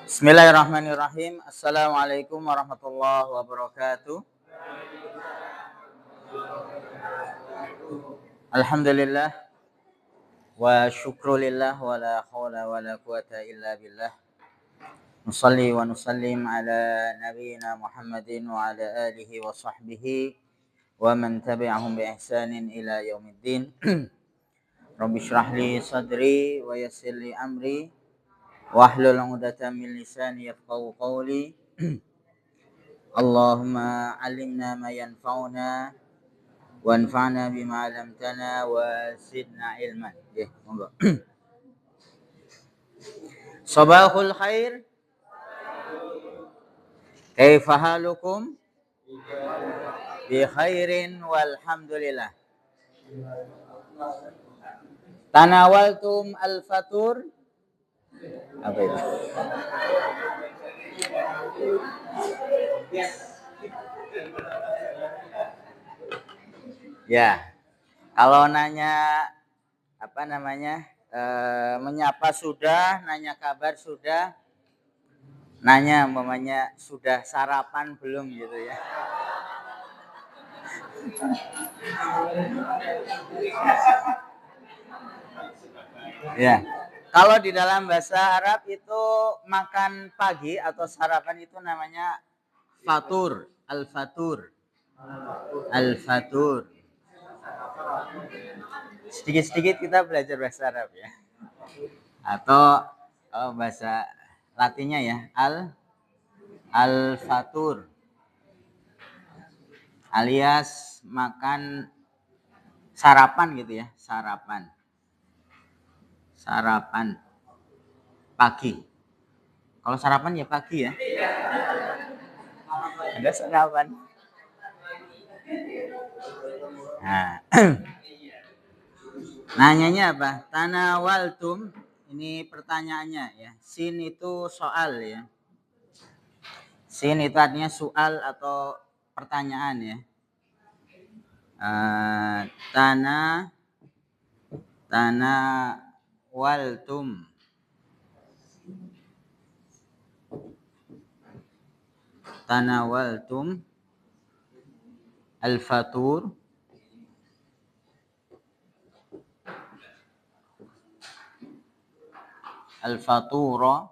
Bismillahirrahmanirrahim. Assalamualaikum warahmatullahi wabarakatuh. Alhamdulillah wa syukrulillah wa la hawla wa la quwata illa billah. Nusalli wa nusallim ala nabiyyina Muhammadin wa ala alihi wa sahbihi wa man tabi'ahum bi ihsanin ila yaumiddin. Rabbi shrah li sadri wa yassir li amri wahlul 'uqdatam min lisani yafqahu qawli. Allahumma 'allimna ma yanfa'una wanfa'na bima 'allamtana wa zidna ilman. Nggih, monggo. Sabahul khair. Kaifa halukum? Bi khairin walhamdulillah. Tanawaltum al-fatur? Apa itu? Ya, kalau nanya menyapa sudah, nanya kabar sudah, nanya umpamanya sudah sarapan belum gitu ya. Ya. Kalau di dalam bahasa Arab itu makan pagi atau sarapan itu namanya fatur, al-fatur. Al-fatur. Sedikit-sedikit kita belajar bahasa Arab ya. Atau bahasa Latinnya ya, al-fatur. Alias makan sarapan gitu ya, sarapan pagi. Kalau sarapan ya pagi ya. Ada sarapan. Nah. Nanyanya apa? Tanawaltum, ini pertanyaannya ya. Sin itu soal ya. Sin itu artinya soal atau pertanyaan ya. Tanawaltum. Tanawaltum al-fatur. Al-fatura.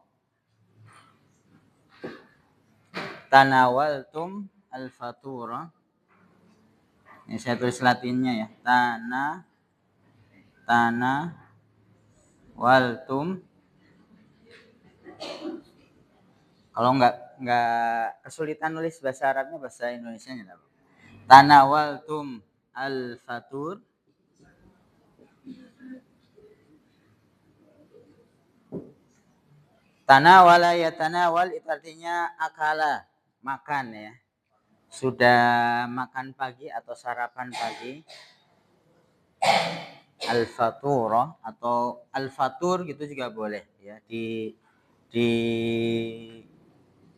Tanawaltum al-fatura. Ini saya tulis Latinnya ya. Tanawaltum. Kalau nggak kesulitan nulis bahasa Arabnya, bahasa Indonesianya apa? Tanawaltum al-fatur. Tanawala ya tanawal itu artinya akala, makan ya. Sudah makan pagi atau sarapan pagi. Al-fatura atau al-fatur gitu juga boleh ya, di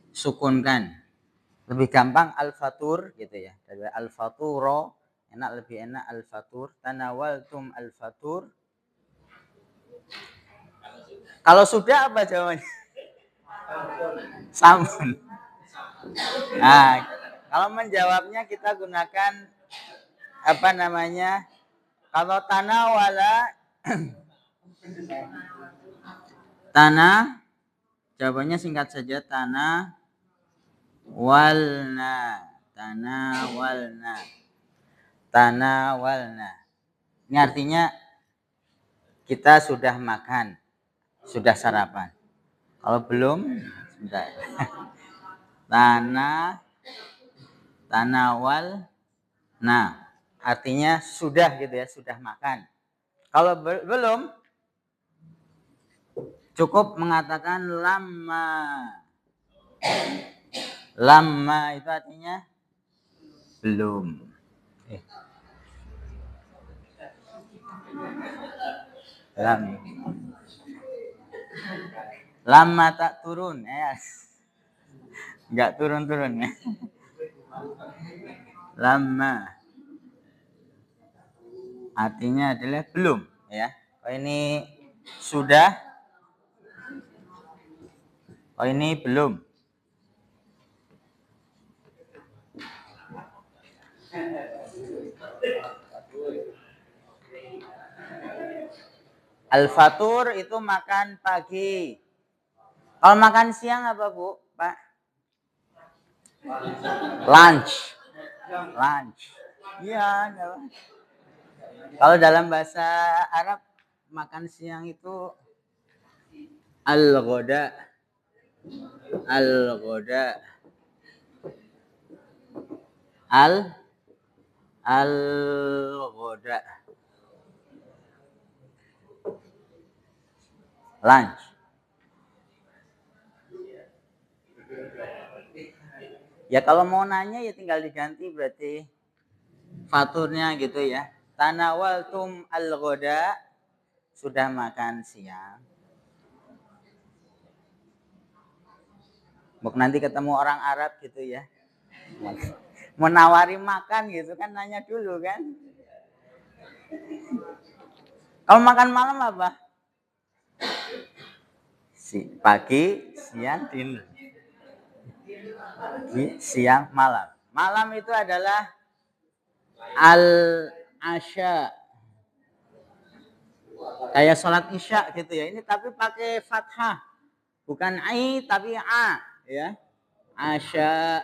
sukunkan. Lebih gampang al-fatur gitu ya. Dari al-faturo lebih enak al-fatur. Tanawaltum al-fatur. Kalau sudah apa jawabannya? Sampun. Nah, kalau menjawabnya kita gunakan kalau tanawala tanah, jawabannya singkat saja, tanawalna. Ini artinya kita sudah makan, sudah sarapan. Kalau belum, sudah. Tanawal. Nah, artinya sudah gitu ya, sudah makan. Kalau belum, cukup mengatakan lamma. Lamma itu artinya belum. Lama tak turun ya. Enggak turun-turun ya. Lama. Artinya adalah belum, ya. Oh, ini sudah. Oh, ini belum. Al-fatur itu makan pagi. Kalau makan siang apa, Bu? Pak? Lunch. Lunch. Iya, kalau dalam bahasa Arab makan siang itu al-ghoda. Al-ghoda. Al-ghoda. Lunch. Ya kalau mau nanya ya tinggal diganti berarti faturnya gitu ya. Tanawaltum al-ghoda, sudah makan siang. Buk nanti ketemu orang Arab gitu ya. Menawari makan gitu kan, nanya dulu kan. Kalau makan malam apa? Pagi, siang, dinner. Siang, malam. Malam itu adalah al-asya. Kayak sholat isya gitu ya. Ini tapi pakai fathah. Bukan ai tapi a, ya. Asya.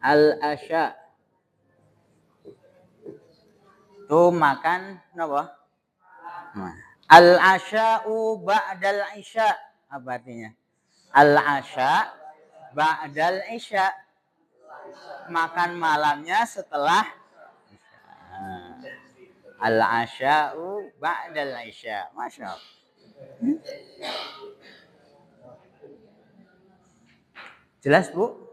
Al-asya. Tuh makan apa? Al-asya'u ba'dal isya. Apa artinya? Al-asya ba'dal isya. Makan malamnya setelah al-asya'u ba'dal isya. Masya Allah. Jelas, Bu?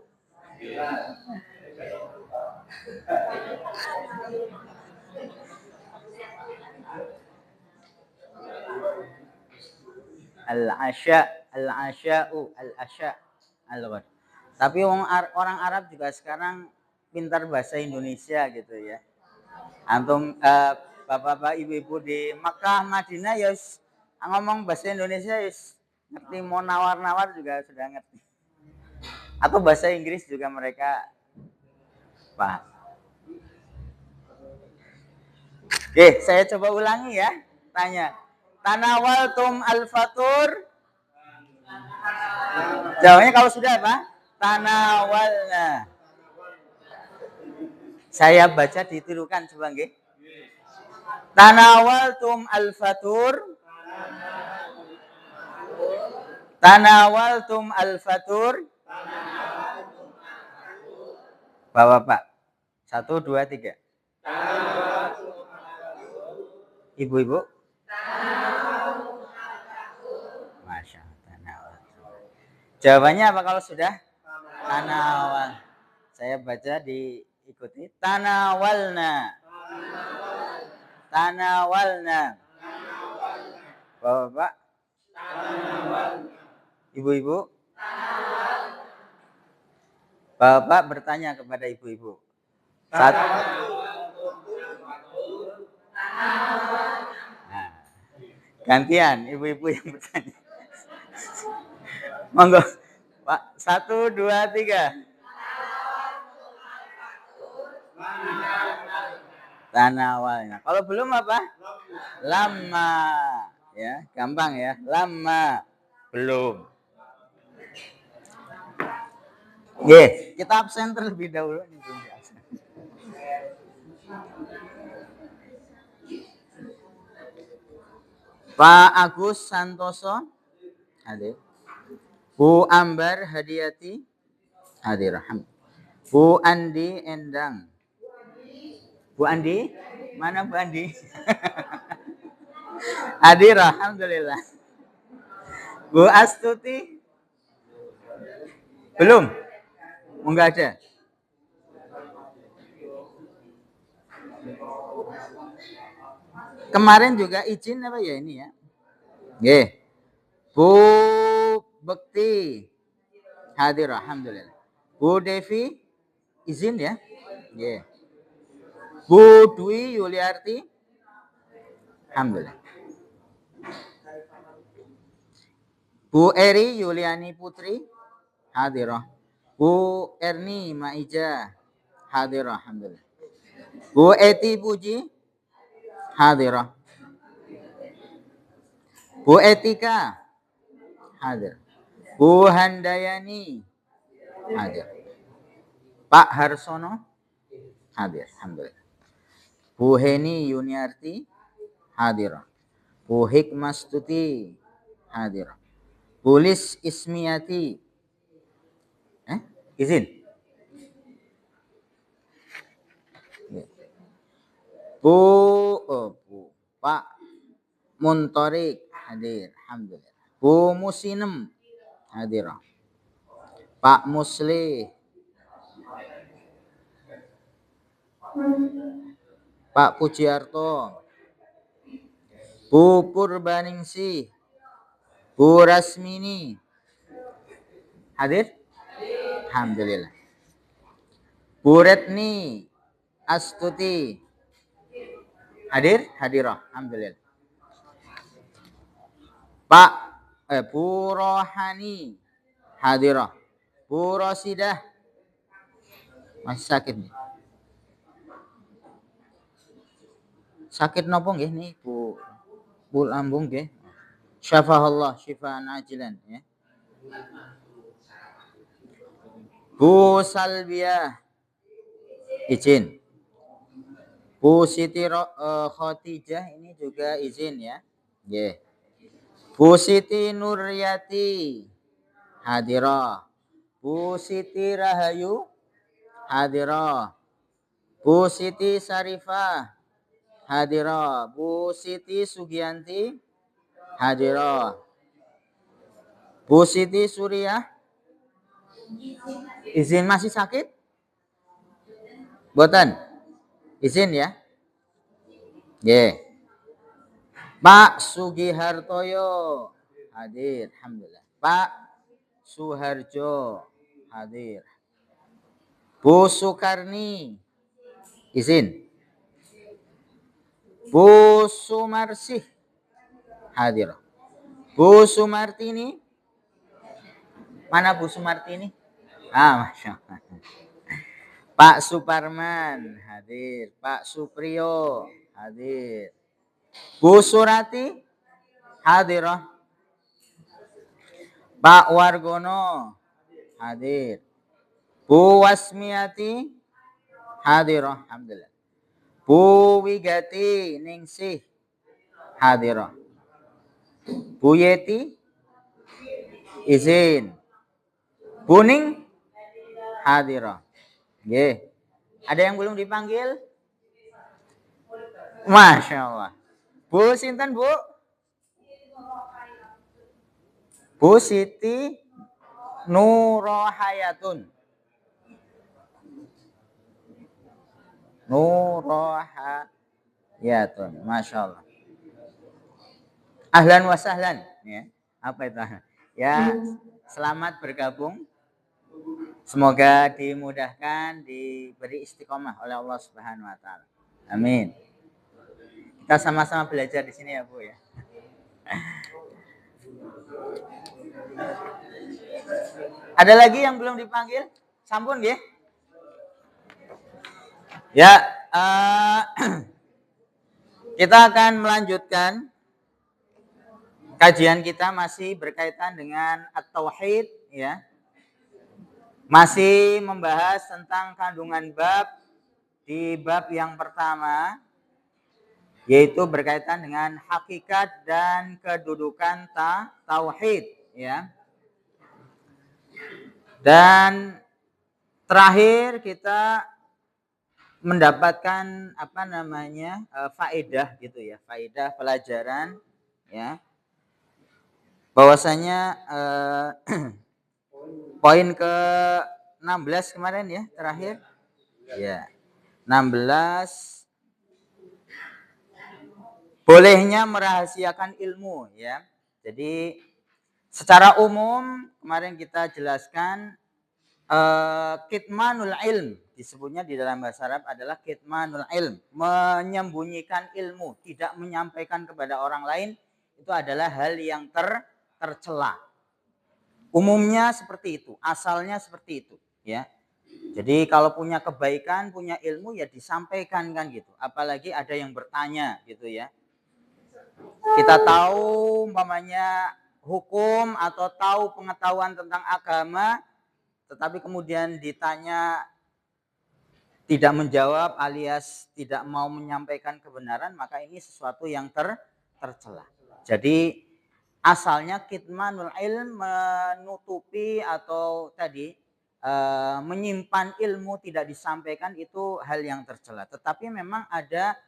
Al-asya, al-asya'u, al-asya, al-ghad. Tapi orang Arab juga sekarang pintar bahasa Indonesia gitu ya. Antum bapak-bapak, ibu-ibu di Makkah, Madinah ya ngomong bahasa Indonesia ya ngerti, mau nawar-nawar juga sudah ngerti. Atau bahasa Inggris juga mereka paham. Oke, saya coba ulangi ya. Tanya. Tanawaltum al-fatur. Jawabnya kalau sudah apa? Tanawalna. Saya baca ditirukan coba nggih. Tanawaltum al-fatur. Tanawaltum al-fatur. Bapak-bapak. 1, 2, 3. Ibu-ibu. Masya Allah. Jawabannya apa kalau sudah? Tanawal. Saya baca diikuti. Tanawalna. Tanawalna. Bapak-bapak. Ibu-ibu. Bapak bertanya kepada ibu-ibu. Satu. Nah, gantian ibu-ibu yang bertanya. Monggo. Pak, 1, 2, 3. Tanawalnya. Kalau belum apa? Lama. Ya, gampang ya. Lama. Belum. Oke, kita absen terlebih dahulu. Pak Agus Santoso hadir. Bu Ambar Hadiati hadir. Bu Andi Endang. Bu Andi? Mana Bu Andi? Hadir, alhamdulillah. Bu Astuti? Belum? Enggak ada. Kemarin juga izin apa ya ini ya? Nggih. Bu Bekti hadir, alhamdulillah. Bu Devi izin ya? Nggih. Bu Dwi Yuliarti. Alhamdulillah. Bu Eri Yuliani Putri. Hadirah. Bu Erni Maija. Hadirah. Alhamdulillah. Bu Eti Puji. Hadirah. Bu Etika. Hadir. Bu Handayani. Hadir. Pak Harsono. Hadir. Alhamdulillah. Bu Heni Yuniarti. Hadirah. Bu Hikmastuti. Hadirah. Bu Lis Ismiati. Izin. Bu Pak Muntorik hadir. Alhamdulillah. Bu Musinem hadir. Pak Musli. Pak Pujiarto. Bu Purbaningsih. Bu Rasmini. Hadir? Alhamdulillah. Bu Retni Astuti. Hadir? Hadirah. Alhamdulillah. Pak Bu Rohani. Hadirah. Bu Rosidah. Masih sakit nih. Sakit nopo nggih nih Bu? Bu lambung nggih. Syafahullah syifaan ajilan ya. Bu Salbiah izin. Bu Siti Khotijah ini juga izin ya. Yeah. Bu Siti Nuryati hadirah. Bu Siti Rahayu hadirah. Bu Siti Sarifah hadirah. Bu Siti Sugianti hadirah. Bu Siti Suriah izin masih sakit? Boten? Izin ya? Yeah. Pak Sugihartoyo hadir. Alhamdulillah. Pak Suharjo hadir. Bu Sukarni izin. Bu Sumarsih hadir. Bu Sumartini. Mana Bu Sumartini? Masya Allah. Pak Suparman hadir. Pak Supriyo hadir. Bu Surati hadirah. Pak Wargono hadir. Bu Wasmiati hadirah. Alhamdulillah. Bu Wigati Ningsih hadirah. Bu Yeti izin. Buning hadirah. Nggih. Ada yang belum dipanggil? Masya Allah. Bu sinten Bu? Bu Siti Nurohayatun. Nurohayatun. Masya Allah. Ahlan wa sahlan. Ya. Apa itu? Ya, selamat bergabung. Semoga dimudahkan, diberi istiqomah oleh Allah Subhanahu wa taala. Amin. Kita sama-sama belajar di sini ya, Bu ya. Ada lagi yang belum dipanggil? Sampun nggih? Ya, kita akan melanjutkan kajian kita masih berkaitan dengan at-tauhid ya. Masih membahas tentang kandungan bab di bab yang pertama, yaitu berkaitan dengan hakikat dan kedudukan tauhid ya. Dan terakhir kita mendapatkan faedah gitu ya, faedah pelajaran ya. Bahwasanya poin ke-16 kemarin ya, terakhir. Ya. 16 bolehnya merahasiakan ilmu ya. Jadi secara umum kemarin kita jelaskan kitmanul ilm disebutnya di dalam bahasa Arab adalah kitmanul ilm, menyembunyikan ilmu, tidak menyampaikan kepada orang lain, itu adalah hal yang tercela. Umumnya seperti itu, asalnya seperti itu, ya. Jadi kalau punya kebaikan, punya ilmu ya disampaikan kan gitu. Apalagi ada yang bertanya gitu ya. Kita tahu umpamanya hukum atau tahu pengetahuan tentang agama, tetapi kemudian ditanya tidak menjawab alias tidak mau menyampaikan kebenaran, maka ini sesuatu yang tercela. Jadi asalnya kitmanul ilm, menutupi atau tadi menyimpan ilmu tidak disampaikan, itu hal yang tercela. Tetapi memang ada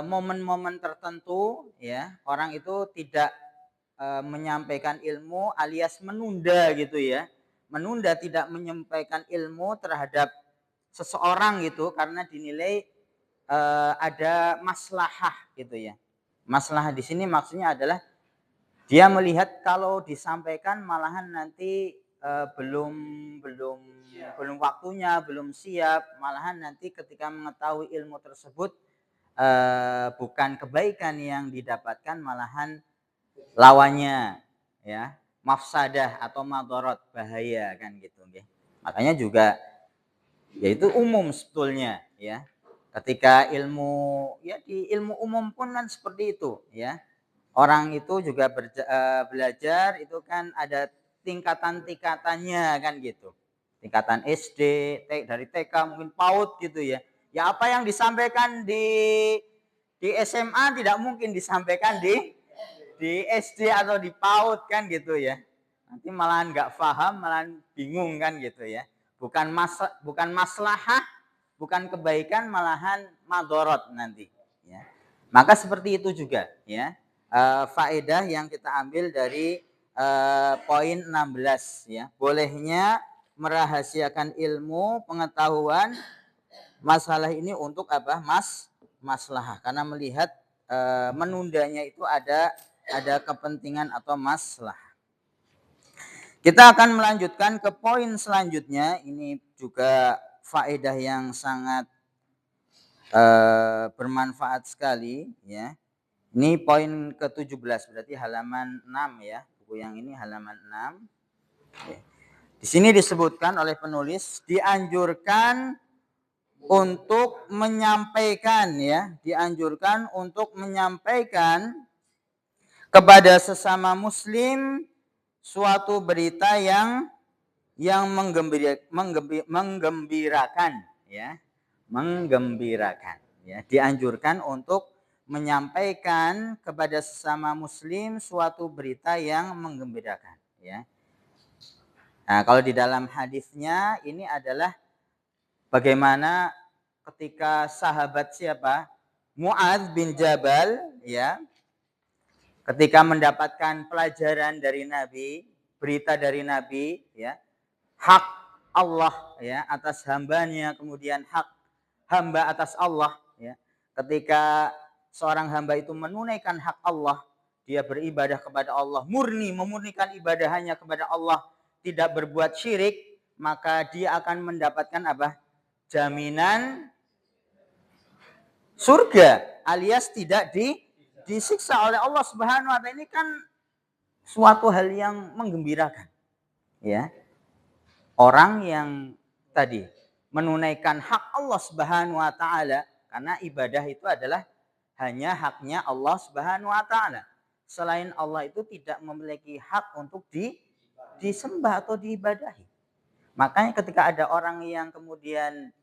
momen-momen tertentu ya, orang itu tidak menyampaikan ilmu alias menunda gitu ya. Menunda tidak menyampaikan ilmu terhadap seseorang gitu karena dinilai ada maslahah gitu ya. Maslahah di sini maksudnya adalah dia melihat kalau disampaikan malahan nanti belum waktunya, belum siap, malahan nanti ketika mengetahui ilmu tersebut bukan kebaikan yang didapatkan, malahan lawannya ya, mafsadah atau madorot, bahaya kan gitu. Makanya juga yaitu umum sebetulnya ya, ketika ilmu ya di ilmu umum pun kan seperti itu ya, orang itu juga belajar itu kan ada tingkatan-tingkatannya kan gitu, tingkatan SD, dari TK mungkin PAUD gitu ya. Ya apa yang disampaikan di SMA tidak mungkin disampaikan di SD atau di PAUD kan gitu ya, nanti malahan nggak paham, malahan bingung kan gitu ya. Bukan maslahah, bukan kebaikan, malahan madorot nanti ya. Maka seperti itu juga ya, faedah yang kita ambil dari poin 16 ya, bolehnya merahasiakan ilmu pengetahuan masalah ini untuk apa? Maslahah, karena melihat menundanya itu ada kepentingan atau maslahah. Kita akan melanjutkan ke poin selanjutnya. Ini juga faedah yang sangat bermanfaat sekali ya. Ini poin ke-17, berarti halaman 6 ya. Buku yang ini halaman 6. Di sini disebutkan oleh penulis dianjurkan untuk menyampaikan ya, dianjurkan untuk menyampaikan kepada sesama muslim suatu berita yang menggembirakan ya, menggembirakan ya. Dianjurkan untuk menyampaikan kepada sesama muslim suatu berita yang menggembirakan ya. Nah, kalau di dalam hadisnya ini adalah bagaimana ketika sahabat siapa? Mu'adz bin Jabal ya, ketika mendapatkan pelajaran dari Nabi, berita dari Nabi ya, hak Allah ya atas hambanya, kemudian hak hamba atas Allah ya. Ketika seorang hamba itu menunaikan hak Allah, dia beribadah kepada Allah, murni memurnikan ibadahnya kepada Allah, tidak berbuat syirik, maka dia akan mendapatkan apa? Jaminan surga alias tidak disiksa oleh Allah Subhanahu wa taala. Ini kan suatu hal yang menggembirakan ya. Orang yang tadi menunaikan hak Allah Subhanahu wa taala, karena ibadah itu adalah hanya haknya Allah Subhanahu wa taala. Selain Allah itu tidak memiliki hak untuk disembah atau diibadahi. Makanya ketika ada orang yang kemudian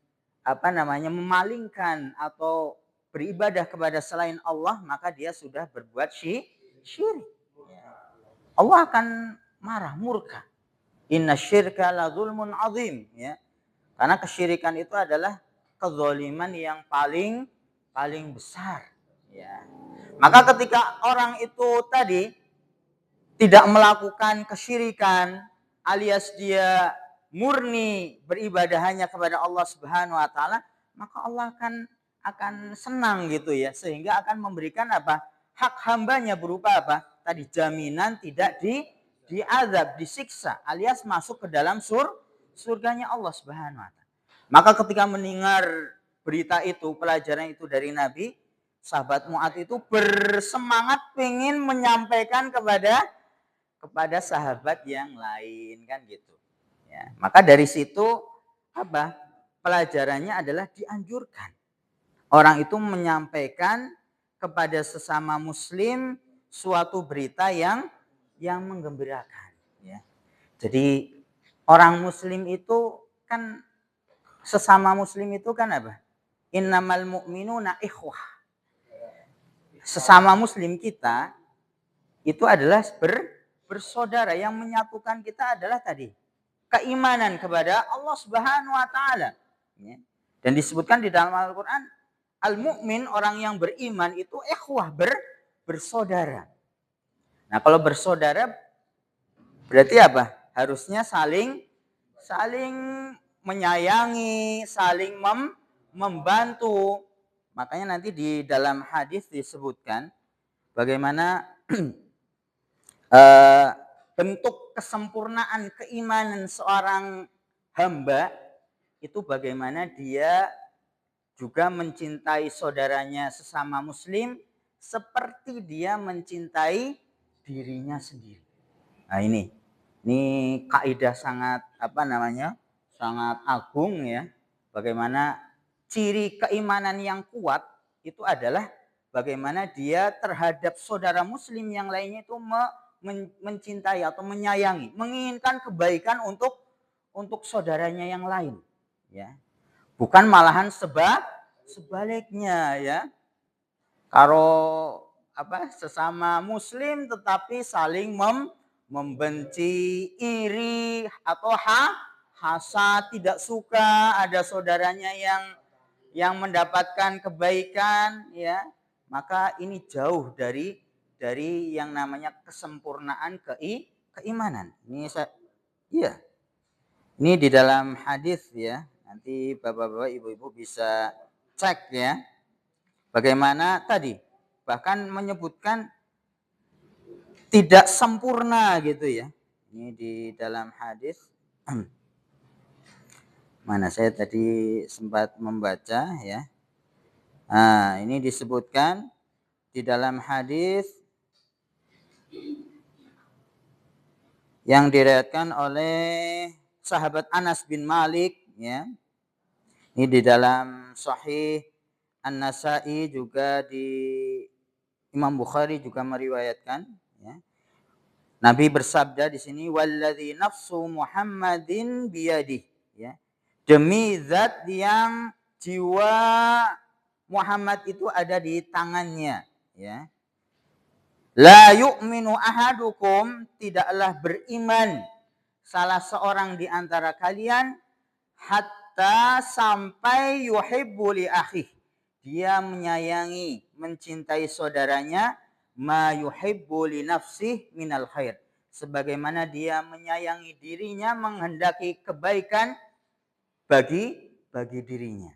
memalingkan atau beribadah kepada selain Allah, maka dia sudah berbuat syirik. Allah akan marah, murka. Inna syirka la zulmun azim ya. Karena kesyirikan itu adalah kezaliman yang paling besar ya. Maka ketika orang itu tadi tidak melakukan kesyirikan alias dia murni beribadah hanya kepada Allah Subhanahu wa taala, maka Allah akan senang gitu ya, sehingga akan memberikan apa? Hak hambanya berupa apa? Tadi jaminan tidak diazab, disiksa alias masuk ke dalam surganya Allah Subhanahu wa taala. Maka ketika mendengar berita itu, pelajaran itu dari Nabi, sahabat Mu'adz itu bersemangat ingin menyampaikan kepada sahabat yang lain, kan gitu. Ya, maka dari situ apa? Pelajarannya adalah dianjurkan orang itu menyampaikan kepada sesama muslim suatu berita yang menggembirakan, ya. Jadi orang muslim itu kan, sesama muslim itu kan apa? Innamal mu'minuna ikhwah. Sesama muslim kita itu adalah bersaudara. Yang menyatukan kita adalah tadi keimanan kepada Allah Subhanahu wa taala. Ya. Dan disebutkan di dalam Al-Qur'an, al-mu'min, orang yang beriman itu ikhwah, bersaudara. Nah, kalau bersaudara berarti apa? Harusnya saling menyayangi, saling membantu. Makanya nanti di dalam hadis disebutkan bagaimana bentuk kesempurnaan keimanan seorang hamba itu, bagaimana dia juga mencintai saudaranya sesama muslim seperti dia mencintai dirinya sendiri. Nah, ini kaidah sangat sangat agung, ya. Bagaimana ciri keimanan yang kuat itu adalah bagaimana dia terhadap saudara muslim yang lainnya itu mencintai atau menyayangi, menginginkan kebaikan untuk saudaranya yang lain, ya. Bukan malahan sebaliknya, ya. Kalau sesama muslim tetapi saling membenci, iri atau hasad, tidak suka ada saudaranya yang mendapatkan kebaikan, ya. Maka ini jauh dari yang namanya kesempurnaan keimanan. Iya. Ini di dalam hadis, ya. Nanti Bapak-bapak, Ibu-ibu bisa cek, ya. Bagaimana tadi bahkan menyebutkan tidak sempurna gitu, ya. Ini di dalam hadis mana saya tadi sempat membaca, ya. Nah, ini disebutkan di dalam hadis yang diriwayatkan oleh sahabat Anas bin Malik, ya. Ini di dalam Sahih An-Nasa'i, juga di Imam Bukhari juga meriwayatkan, ya. Nabi bersabda di sini, walladzi nafsu Muhammadin biyadih, ya. Demi zat yang jiwa Muhammad itu ada di tangannya, ya. La yu'minu ahadukum, tidaklah beriman salah seorang di antara kalian hatta sampai yuhibbu li akhih, dia menyayangi, mencintai saudaranya, ma yuhibbu li nafsih minal khair, sebagaimana dia menyayangi dirinya, menghendaki kebaikan bagi dirinya.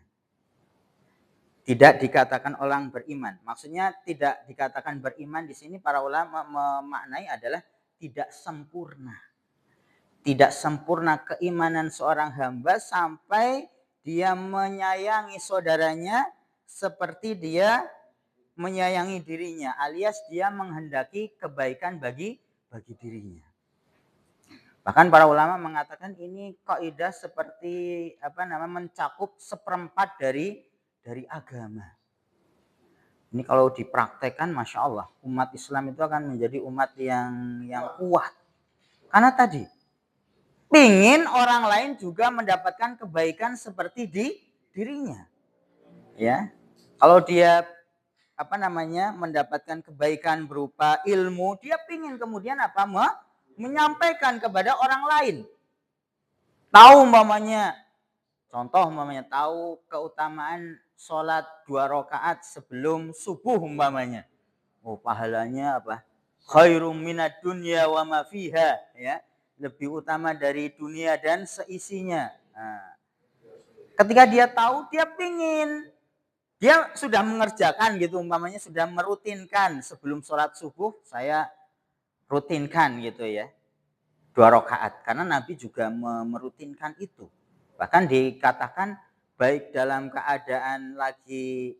Tidak dikatakan orang beriman. Maksudnya tidak dikatakan beriman di sini para ulama memaknai adalah tidak sempurna. Tidak sempurna keimanan seorang hamba sampai dia menyayangi saudaranya seperti dia menyayangi dirinya, alias dia menghendaki kebaikan bagi dirinya. Bahkan para ulama mengatakan ini kaidah seperti mencakup seperempat dari agama. Ini kalau dipraktekkan, masya Allah, umat Islam itu akan menjadi umat yang kuat. Karena tadi ingin orang lain juga mendapatkan kebaikan seperti dirinya, ya. Kalau dia mendapatkan kebaikan berupa ilmu, dia ingin kemudian menyampaikan kepada orang lain. Tahu contoh tahu keutamaan sholat 2 rakaat sebelum subuh umpamanya. Oh, pahalanya khairum minad dunya wa ma fiha, ya. Lebih utama dari dunia dan seisinya. Nah, ketika dia tahu, dia sudah mengerjakan gitu, umpamanya sudah merutinkan sebelum sholat subuh, saya rutinkan gitu, ya, 2 rakaat. Karena Nabi juga merutinkan itu. Bahkan dikatakan baik dalam keadaan lagi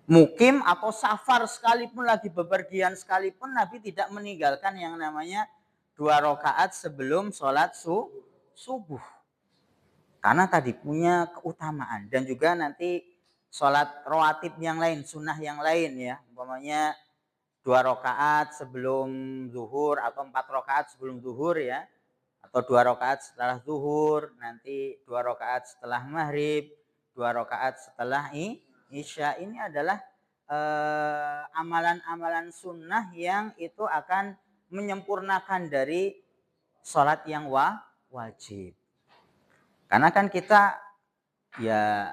mukim atau safar sekalipun, lagi bepergian sekalipun, Nabi tidak meninggalkan yang namanya 2 rakaat sebelum sholat subuh. Karena tadi punya keutamaan. Dan juga nanti sholat rawatib yang lain, sunnah yang lain ya. Umpamanya 2 rakaat sebelum zuhur atau 4 rakaat sebelum zuhur ya. Atau 2 rakaat setelah zuhur, nanti 2 rakaat setelah maghrib, 2 rakaat setelah isya. Ini adalah amalan-amalan sunnah yang itu akan menyempurnakan dari sholat yang wajib. Karena kan kita ya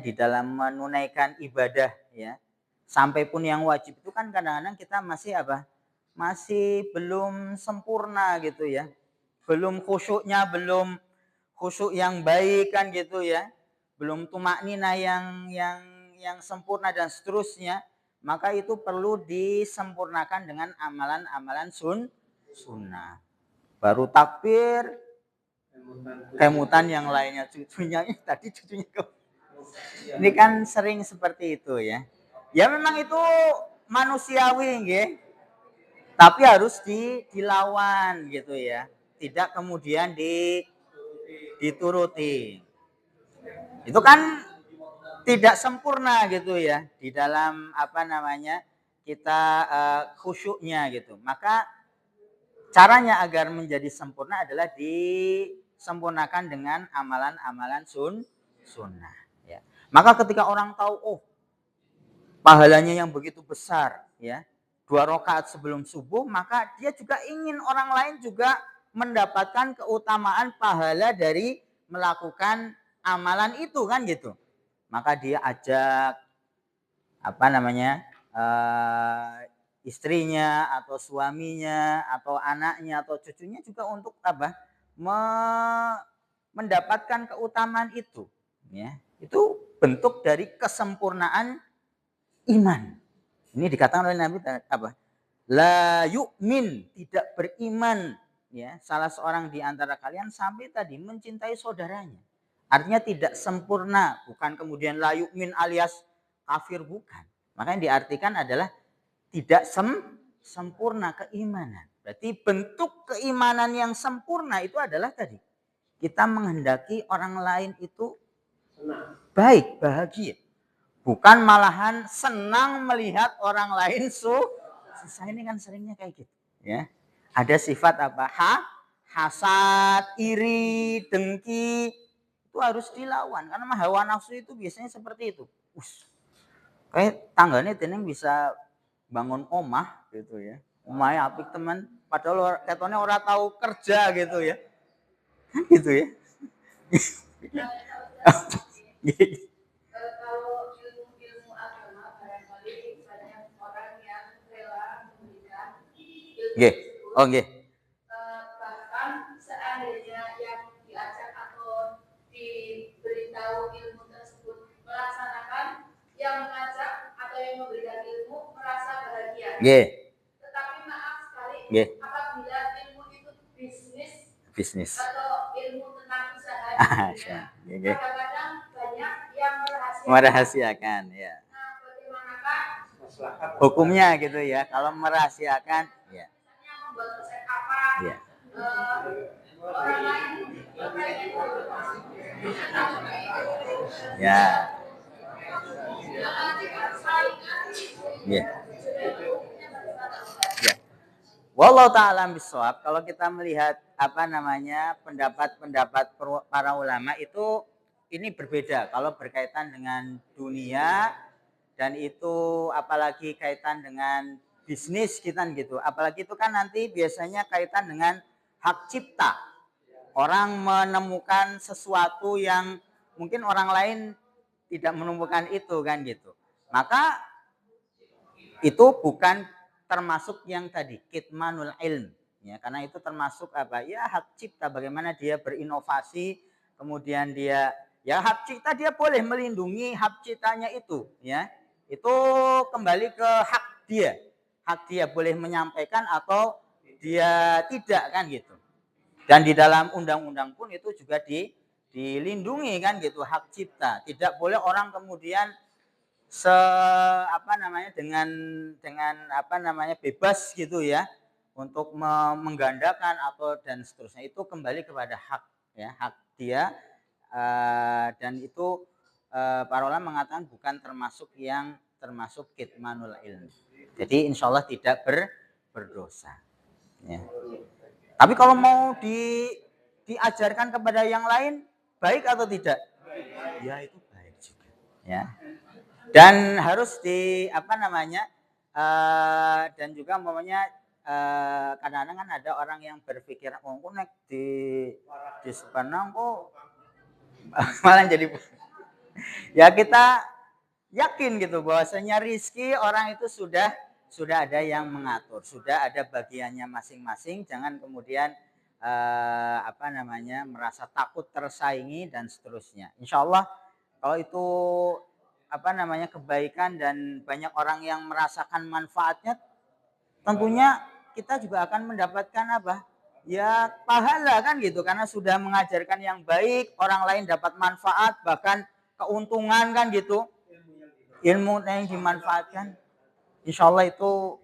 di dalam menunaikan ibadah ya, sampai pun yang wajib itu kan kadang-kadang kita masih belum sempurna gitu ya. Belum khusyuknya, belum khusyuk yang baik kan gitu ya. Belum tumakninah yang sempurna dan seterusnya. Maka itu perlu disempurnakan dengan amalan-amalan sunnah. Baru takbir, kemutan yang lainnya, cucunya ini kan sering seperti itu ya. Ya memang itu manusiawi nggih. Tapi harus dilawan gitu ya. Tidak kemudian dituruti. Itu kan tidak sempurna gitu ya di dalam kita khusyuknya gitu. Maka caranya agar menjadi sempurna adalah disempurnakan dengan amalan-amalan sunnah ya. Maka ketika orang tahu pahalanya yang begitu besar ya, 2 rakaat sebelum subuh, maka dia juga ingin orang lain juga mendapatkan keutamaan pahala dari melakukan amalan itu kan gitu. Maka dia ajak istrinya atau suaminya atau anaknya atau cucunya juga untuk mendapatkan keutamaan itu ya. Itu bentuk dari kesempurnaan iman. Ini dikatakan oleh Nabi la yu'min, tidak beriman ya salah seorang di antara kalian sampai tadi mencintai saudaranya. Artinya tidak sempurna, bukan kemudian la yu'min alias kafir, bukan. Maka yang diartikan adalah tidak sempurna keimanan. Berarti bentuk keimanan yang sempurna itu adalah tadi kita menghendaki orang lain itu baik, bahagia. Bukan malahan senang melihat orang lain susah. Ini kan seringnya kayak gitu ya. Ada sifat hasad, iri, dengki, itu harus dilawan. Karena hawa nafsu itu biasanya seperti itu. Kayak tangganya teneng bisa bangun omah gitu ya. Omahnya apik teman, padahal katanya orang tahu kerja gitu ya. Gitu ya. Nggih. Oh nggih. Bahkan seandainya yang diajak atau diberitahu ilmu tersebut melaksanakan, yang mengajak atau yang memberikan ilmu merasa bahagia. Nggih. Tetapi maaf sekali, nggih, apabila ilmu itu bisnis atau ilmu tentang usaha, kadang-kadang banyak yang merahasiakan ya. Nah, bagaimanakah hukumnya gitu ya kalau merahasiakan ya. Membuat resep apa? Ya. Orang lain ya. Ya. Ya. Wallahu ta'ala bishawab. Kalau kita melihat pendapat-pendapat para ulama itu ini berbeda kalau berkaitan dengan dunia dan itu apalagi kaitan dengan bisnis kita gitu. Apalagi itu kan nanti biasanya kaitan dengan hak cipta. Orang menemukan sesuatu yang mungkin orang lain tidak menemukan itu kan gitu. Maka itu bukan termasuk yang tadi kitmanul ilm ya, karena itu termasuk hak cipta, bagaimana dia berinovasi, kemudian dia hak cipta, dia boleh melindungi hak ciptanya itu ya. Itu kembali ke hak dia boleh menyampaikan atau dia tidak kan gitu. Dan di dalam undang-undang pun itu juga dilindungi kan gitu, hak cipta. Tidak boleh orang kemudian dengan bebas gitu ya untuk menggandakan atau dan seterusnya. Itu kembali kepada hak ya, hak dia dan itu para ulama mengatakan bukan termasuk kitmanul ilmi. Jadi insya Allah tidak berdosa. Ya. Tapi kalau mau diajarkan kepada yang lain, baik atau tidak? Ya itu baik juga. Ya. Dan harus dan juga kadang-kadang kan ada orang yang berpikir nek di sepanang kok malah jadi ya kita yakin gitu bahwasanya rizki orang itu sudah ada yang mengatur, sudah ada bagiannya masing-masing. Jangan kemudian merasa takut tersaingi dan seterusnya. Insya Allah kalau itu kebaikan dan banyak orang yang merasakan manfaatnya, tentunya kita juga akan mendapatkan ya pahala kan gitu, karena sudah mengajarkan yang baik, orang lain dapat manfaat bahkan keuntungan kan gitu, ilmu yang dimanfaatkan. Insya Allah itu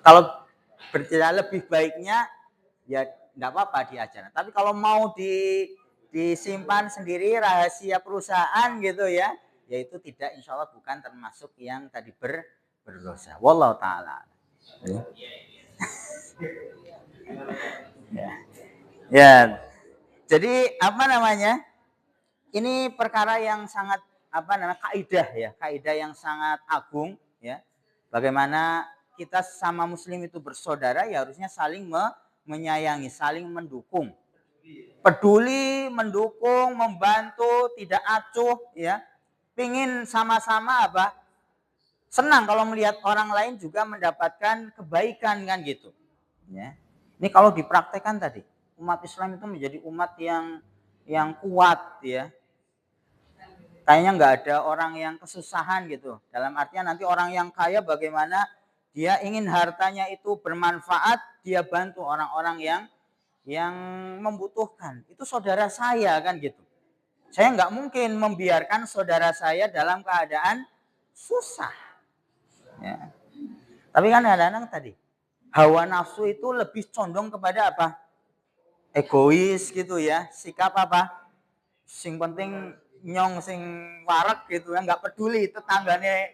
kalau berjalan lebih baiknya ya nggak apa-apa diajarkan. Tapi kalau mau disimpan sendiri rahasia perusahaan gitu ya itu tidak, insya Allah bukan termasuk yang tadi berdosa. Wallahu ta'ala. Ya. Jadi ini perkara yang sangat kaidah yang sangat agung ya. Bagaimana kita sama muslim itu bersaudara ya harusnya saling menyayangi, saling mendukung. Peduli, mendukung, membantu, tidak acuh ya. Pingin sama-sama senang kalau melihat orang lain juga mendapatkan kebaikan kan gitu. Ya. Ini kalau dipraktekkan tadi, umat Islam itu menjadi umat yang kuat ya. Kayaknya nggak ada orang yang kesusahan gitu. Dalam artian nanti orang yang kaya bagaimana dia ingin hartanya itu bermanfaat, dia bantu orang-orang yang membutuhkan. Itu saudara saya kan gitu. Saya nggak mungkin membiarkan saudara saya dalam keadaan susah. Ya. Tapi kan kadang-kadang tadi hawa nafsu itu lebih condong kepada egois gitu ya. Sikap sing penting nyong sing warak gitu ya, nggak peduli tetangganya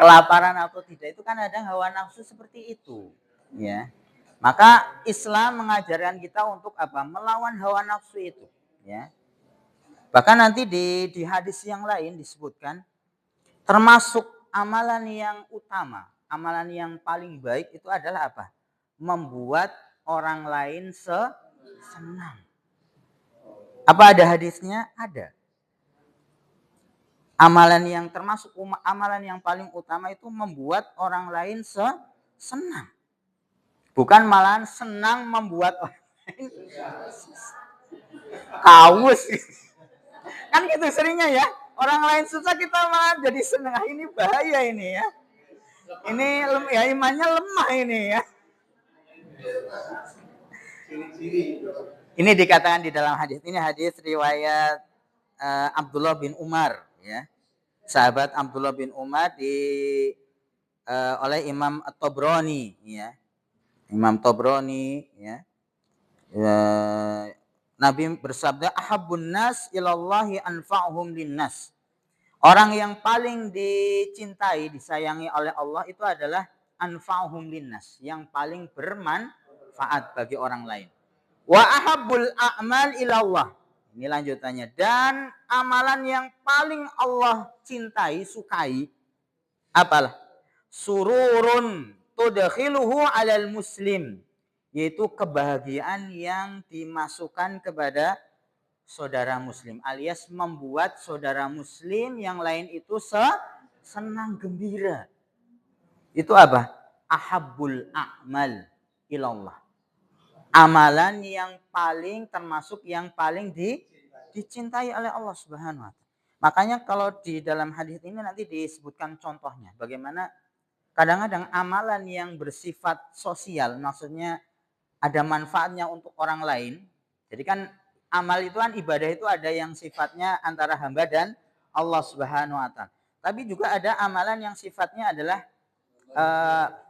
kelaparan atau tidak. Itu kan ada hawa nafsu seperti itu ya. Maka Islam mengajarkan kita untuk melawan hawa nafsu itu ya. Bahkan nanti di hadis yang lain disebutkan termasuk amalan yang utama, amalan yang paling baik itu adalah membuat orang lain senang. Apa ada hadisnya? Ada. Amalan yang termasuk amalan yang paling utama itu membuat orang lain senang. Bukan malahan senang membuat orang lain kaus. Kan gitu seringnya ya. Orang lain susah kita malah jadi senang. Ini bahaya ini ya. Ini ya imannya lemah ini ya. Ini dikatakan di dalam hadis. Ini hadis riwayat Abdullah bin Umar ya. Sahabat Abdullah bin Umar oleh Imam At-Tabrani ya. Imam Tabrani ya. Nabi bersabda ahabbun nas ilallahi anfa'uhum linnas. Orang yang paling dicintai, disayangi oleh Allah itu adalah anfa'uhum linnas, yang paling bermanfaat bagi orang lain. Wa ahabbul a'mal ilallah. Ini lanjutannya. Dan amalan yang paling Allah cintai, sukai apalah? Sururun tudkhiluhu 'alal muslim, yaitu kebahagiaan yang dimasukkan kepada saudara muslim, alias membuat saudara muslim yang lain itu senang gembira. Itu ahabbul a'mal ilallah. Amalan yang paling termasuk yang paling dicintai oleh Allah Subhanahu wa taala. Makanya kalau di dalam hadis ini nanti disebutkan contohnya bagaimana kadang-kadang amalan yang bersifat sosial, maksudnya ada manfaatnya untuk orang lain. Jadi kan amal itu kan ibadah itu ada yang sifatnya antara hamba dan Allah Subhanahu wa taala. Tapi juga ada amalan yang sifatnya adalah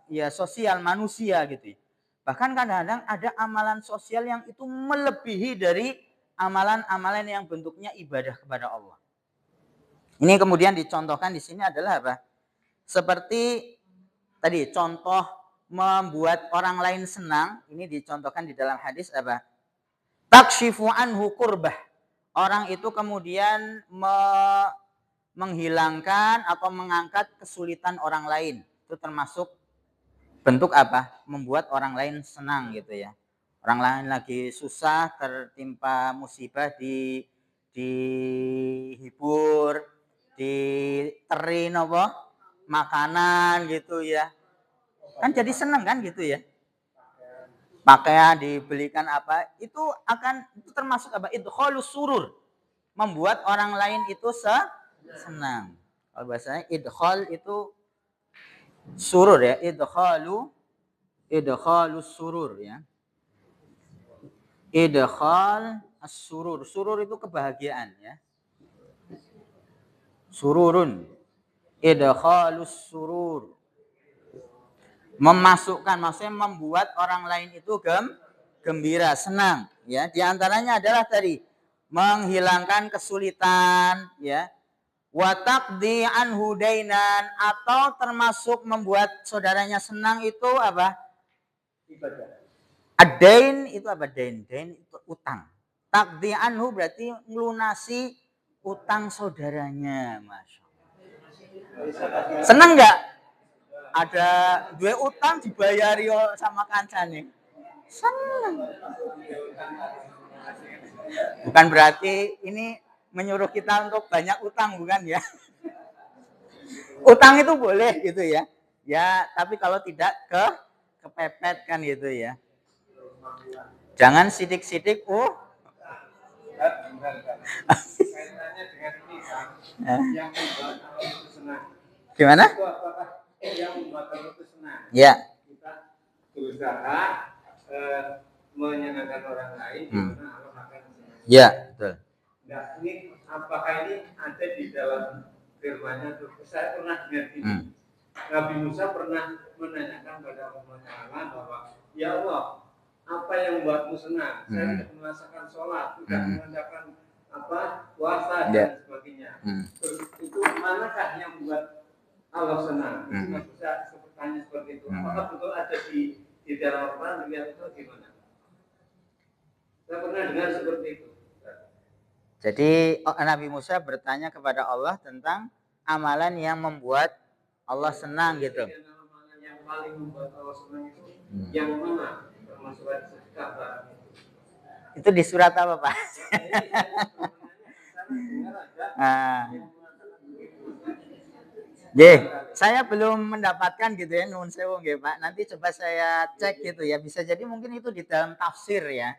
ya sosial manusia gitu. Bahkan kadang-kadang ada amalan sosial yang itu melebihi dari amalan-amalan yang bentuknya ibadah kepada Allah. Ini kemudian dicontohkan di sini adalah apa? Seperti tadi contoh membuat orang lain senang, ini dicontohkan di dalam hadis apa? Takshifu anhu kurbah. Orang itu kemudian menghilangkan atau mengangkat kesulitan orang lain. Itu termasuk bentuk apa? Membuat orang lain senang gitu ya. Orang lain lagi susah, tertimpa musibah, dihibur, diterin apa? Makanan gitu ya. Kan jadi senang kan gitu ya. Pakaian dibelikan apa? Itu termasuk apa? Idkhalus surur. Membuat orang lain itu senang. Kalau bahasanya idkhal itu surur ya, idkhalus surur ya. Idkhal as-surur. Surur itu kebahagiaan ya. Sururun. Idkhalus surur. Memasukkan, maksudnya membuat orang lain itu gembira, senang ya. Di antaranya adalah tadi menghilangkan kesulitan ya. Wa taqdi anhu dainan, atau termasuk membuat saudaranya senang itu apa? Ibadah. Ad-dain itu apa? Dain itu utang. Taqdi anhu berarti melunasi utang saudaranya. Masya Allah. Senang nggak? Ada dua utang dibayari sama kancane. Senang. Bukan berarti ini menyuruh kita untuk banyak utang, bukan ya. Utang itu boleh gitu ya. Ya, tapi kalau tidak kepepet kan gitu ya. Jangan sidik-sidik Gimana? Yang membuat itu senang. Ya. Kita berusaha menyenangkan orang lain, karena Allah akan senang. Ya, betul. Nah, ini apakah ini ada di dalam firman-Nya? Saya pernah dengar ini. Nabi Musa pernah menanyakan kepada Allah Taala bahwa, ya Allah, apa yang membuatmu senang? Saya tidak merasakan sholat, tidak mengerjakan puasa dan sebagainya. Terus itu manakah yang membuat Allah senang? Itu bisa bertanya seperti itu. Apakah betul ada di dalam Al-Quran? Dilihat itu gimana? Saya pernah dengar seperti itu. Jadi Nabi Musa bertanya kepada Allah tentang amalan yang membuat Allah senang gitu. Amalan yang paling membuat Allah senang itu yang mana? Termasuk sedekah. Itu di surat apa, Pak? Saya belum mendapatkan gitu ya, nuwun sewu nggih Pak. Nanti coba saya cek gitu ya. Bisa jadi mungkin itu di dalam tafsir ya.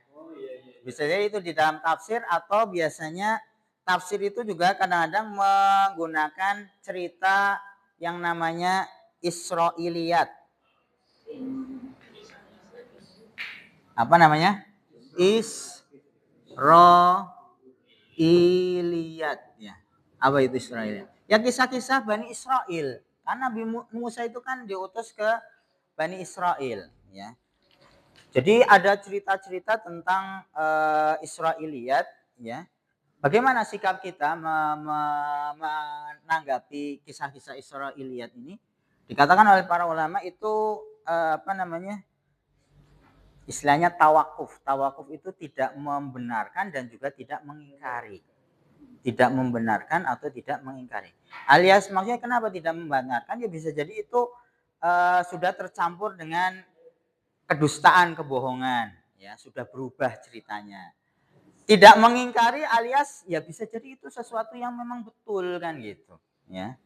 Bisa jadi itu di dalam tafsir, atau biasanya tafsir itu juga kadang-kadang menggunakan cerita yang namanya Israiliyat. Apa namanya? Israiliyat ya. Apa itu Israiliyat? Ya kisah-kisah Bani Israel. Karena Nabi Musa itu kan diutus ke Bani Israel ya. Jadi ada cerita-cerita tentang Israiliyat ya. Bagaimana sikap kita menanggapi kisah-kisah Israiliyat ini? Dikatakan oleh para ulama itu istilahnya tawakuf. Tawakuf itu tidak membenarkan dan juga tidak mengingkari. Tidak membenarkan atau tidak mengingkari. Alias maksudnya kenapa tidak membenarkan? Ya bisa jadi itu sudah tercampur dengan kedustaan, kebohongan, ya sudah berubah ceritanya. Tidak mengingkari alias ya bisa jadi itu sesuatu yang memang betul kan gitu, ya.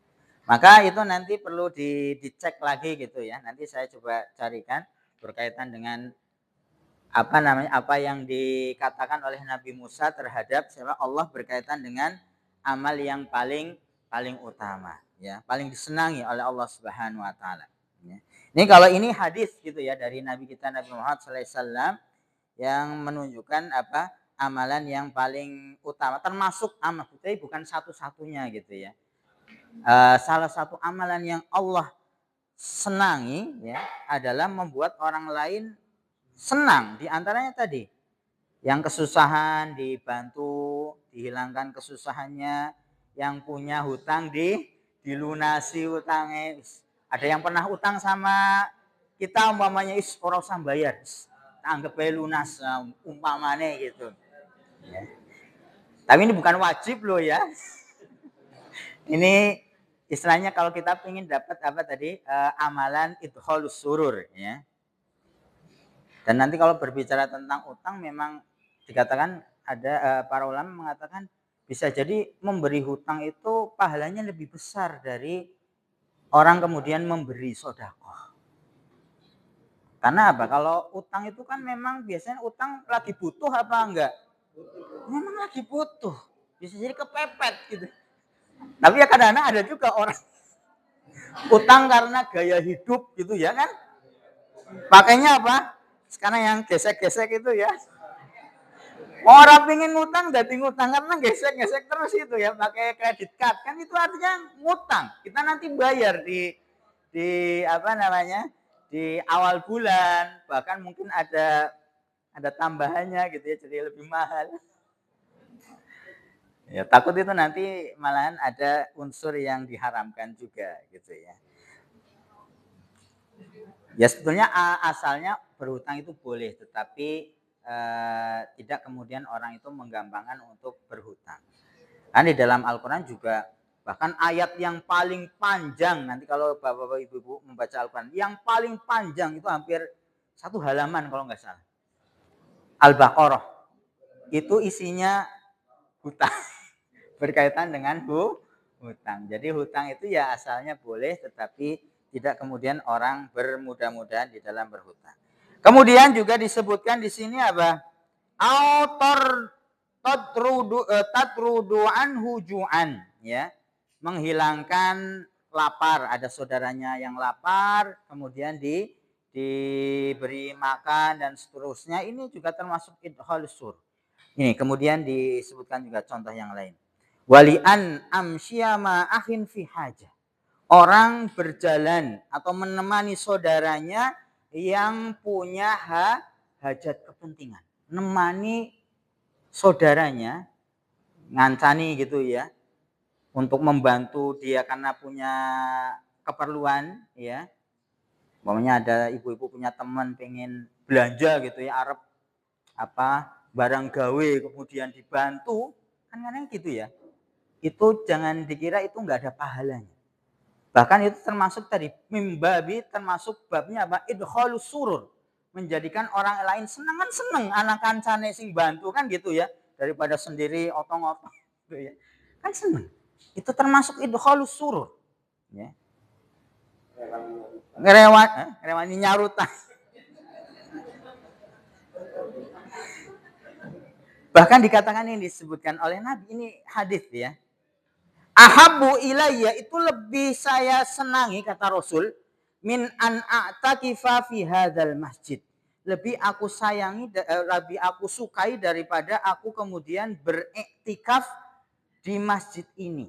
Maka itu nanti perlu dicek lagi gitu ya. Nanti saya coba carikan berkaitan dengan apa yang dikatakan oleh Nabi Musa terhadap siapa Allah berkaitan dengan amal yang paling utama, ya, paling disenangi oleh Allah Subhanahu wa taala. Ya. Ini kalau ini hadis gitu ya dari Nabi kita Nabi Muhammad SAW yang menunjukkan amalan yang paling utama, termasuk amal, tapi bukan satu-satunya gitu ya. Salah satu amalan yang Allah senangi ya adalah membuat orang lain senang. Di antaranya tadi, yang kesusahan dibantu, dihilangkan kesusahannya, yang punya hutang dilunasi hutangnya. Ada yang pernah utang sama kita umpamanya ora usah bayar. Anggap bae lunas umpamane gitu. Ya. Tapi ini bukan wajib loh ya. Ini istilahnya kalau kita ingin dapat apa tadi amalan idkhalus surur ya. Dan nanti kalau berbicara tentang utang memang dikatakan ada para ulama mengatakan bisa jadi memberi hutang itu pahalanya lebih besar dari orang kemudian memberi sedekah. Karena apa? Kalau utang itu kan memang biasanya utang lagi butuh apa enggak? Memang lagi butuh. Bisa jadi kepepet gitu. Tapi ya kadang-kadang ada juga orang utang karena gaya hidup gitu ya kan? Pakainya apa? Sekarang yang gesek-gesek itu ya. Orang pingin ngutang jadi ngutang karena gesek-gesek terus itu ya pakai kredit card kan itu artinya ngutang. Kita nanti bayar di apa namanya? Di awal bulan, bahkan mungkin ada tambahannya gitu ya jadi lebih mahal. Ya takut itu nanti malahan ada unsur yang diharamkan juga gitu ya. Ya sebetulnya asalnya berhutang itu boleh, tetapi tidak kemudian orang itu menggampangkan untuk berhutang. Kan di dalam Al-Quran juga bahkan ayat yang paling panjang, nanti kalau bapak-bapak ibu-ibu membaca Al-Quran, yang paling panjang itu hampir 1 halaman kalau nggak salah. Al-Baqarah. Itu isinya hutang. Berkaitan dengan hutang. Jadi hutang itu ya asalnya boleh, tetapi tidak kemudian orang bermudah-mudahan di dalam berhutang. Kemudian juga disebutkan di sini apa? Autor tatrudu anhu ju'an ya. Menghilangkan lapar, ada saudaranya yang lapar kemudian diberi makan dan seterusnya, ini juga termasuk idkhalus sur. Ini kemudian disebutkan juga contoh yang lain. Walian amsyama akhin fi hajah. Orang berjalan atau menemani saudaranya yang punya hajat kepentingan. Nemani saudaranya, ngancani gitu ya, untuk membantu dia karena punya keperluan ya. Umpamanya ada ibu-ibu punya teman pengen belanja gitu ya, arep apa barang gawe kemudian dibantu, kan kadang gitu ya. Itu jangan dikira itu enggak ada pahalanya. Bahkan itu termasuk tadi mimbabi, termasuk babnya apa? Idkhalus surur. Menjadikan orang lain seneng, kan seneng anak kancane sing bantu kan gitu ya, daripada sendiri otong-otong gitu ya. Kan seneng. Itu termasuk idkhalus surur. Ya. Ngerewani nyarutan. Bahkan dikatakan ini disebutkan oleh Nabi, ini hadis ya. Ahabbu ilayya, itu lebih saya senangi kata Rasul, min an a'takifa fi hadzal masjid. Lebih aku sayangi, lebih aku sukai daripada aku kemudian beriktikaf di masjid ini.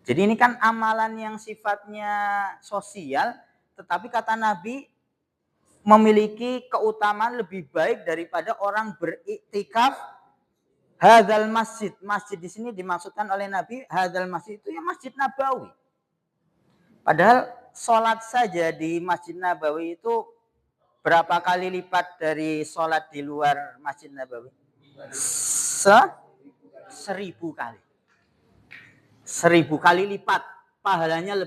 Jadi ini kan amalan yang sifatnya sosial, tetapi kata Nabi memiliki keutamaan lebih baik daripada orang beriktikaf hadzal masjid. Masjid di sini dimaksudkan oleh Nabi, hadzal masjid itu ya Masjid Nabawi. Padahal sholat saja di Masjid Nabawi itu berapa kali lipat dari sholat di luar Masjid Nabawi? 1000 kali. 1000 kali lipat. Pahalanya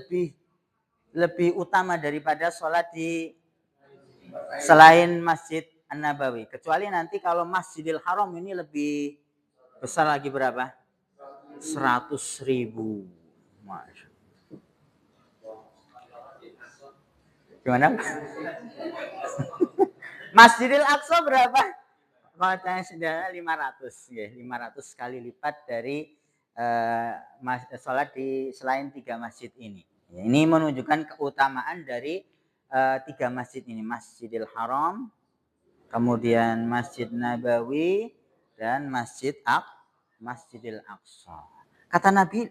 lebih utama daripada sholat di selain Masjid An-Nabawi. Kecuali nanti kalau Masjidil Haram ini lebih besar lagi berapa? 100.000. Masya. Gimana? Masjidil Aqsa berapa? Kalau sudah 500 ya, 500 kali lipat dari sholat di selain 3 masjid ini. Ya, ini menunjukkan keutamaan dari 3 masjid ini, Masjidil Haram, kemudian Masjid Nabawi, dan Masjidil Aqsa. Kata Nabi,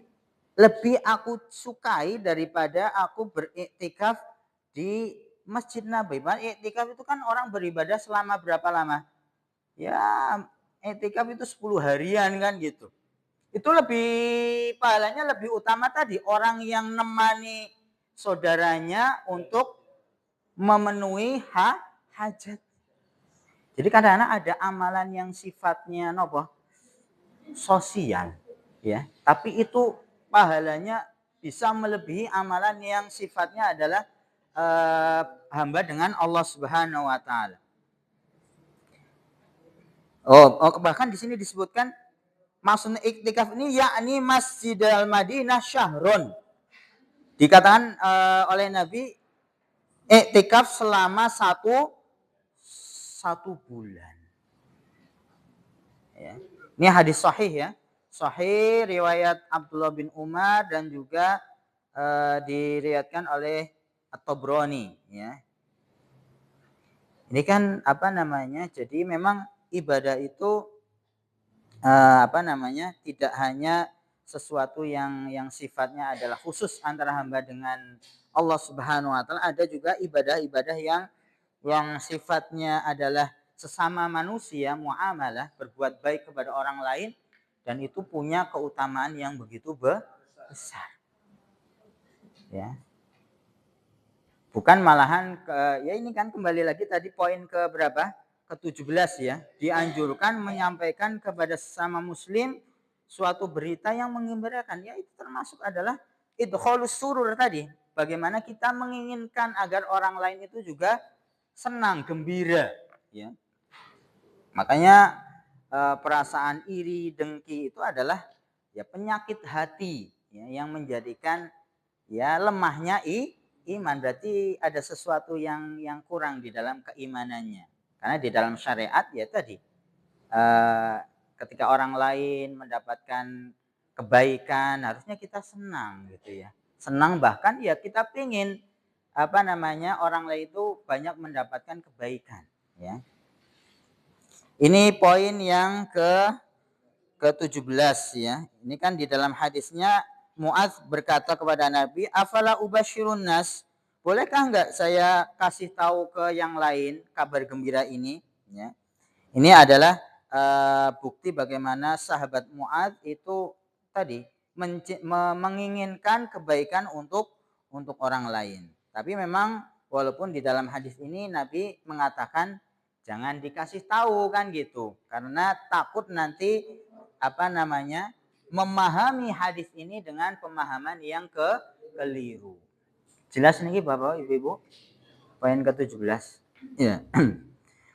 lebih aku sukai daripada aku beriktikaf di Masjid Nabawi. Iktikaf itu kan orang beribadah selama berapa lama? Ya, iktikaf itu 10 harian kan gitu. Itu lebih pahalanya lebih utama tadi orang yang nemani saudaranya untuk memenuhi hajat. Jadi kadang-kadang ada amalan yang sifatnya nopo sosial, ya. Tapi itu pahalanya bisa melebihi amalan yang sifatnya adalah hamba dengan Allah Subhanahu wa taala. Bahkan di sini disebutkan maksudnya iktikaf ini yakni Masjidil Madinah syahrun. Dikatakan oleh Nabi iktikaf selama satu bulan. Ya. Ini hadis sahih ya. Sahih riwayat Abdullah bin Umar dan juga diriwayatkan oleh At-Tabrani ya. Ini kan apa namanya? Jadi memang ibadah itu tidak hanya sesuatu yang sifatnya adalah khusus antara hamba dengan Allah Subhanahu wa taala, ada juga ibadah-ibadah yang sifatnya adalah sesama manusia, muamalah, berbuat baik kepada orang lain, dan itu punya keutamaan yang begitu besar. Ya. Bukan malahan ya ini kan kembali lagi tadi poin ke berapa? Ke-17 ya. Dianjurkan menyampaikan kepada sesama muslim suatu berita yang menggembirakan. Ya itu termasuk adalah idkhalus surur tadi. Bagaimana kita menginginkan agar orang lain itu juga senang, gembira, ya. Makanya perasaan iri, dengki itu adalah ya penyakit hati ya, yang menjadikan ya lemahnya iman. Berarti ada sesuatu yang kurang di dalam keimanannya. Karena di dalam syariat ya tadi ketika orang lain mendapatkan kebaikan harusnya kita senang gitu ya. Senang, bahkan ya kita pingin orang lain itu banyak mendapatkan kebaikan ya. Ini poin yang ke-17 ya. Ini kan di dalam hadisnya Mu'adz berkata kepada Nabi, "Afala ubasyirun nas?" Bolehkah enggak saya kasih tahu ke yang lain kabar gembira ini ya. Ini adalah bukti bagaimana sahabat Mu'adz itu tadi menginginkan kebaikan untuk orang lain. Tapi memang walaupun di dalam hadis ini Nabi mengatakan jangan dikasih tahu kan gitu. Karena takut nanti memahami hadis ini dengan pemahaman yang keliru. Jelas nih Bapak Ibu? Poin ke-17. Ya.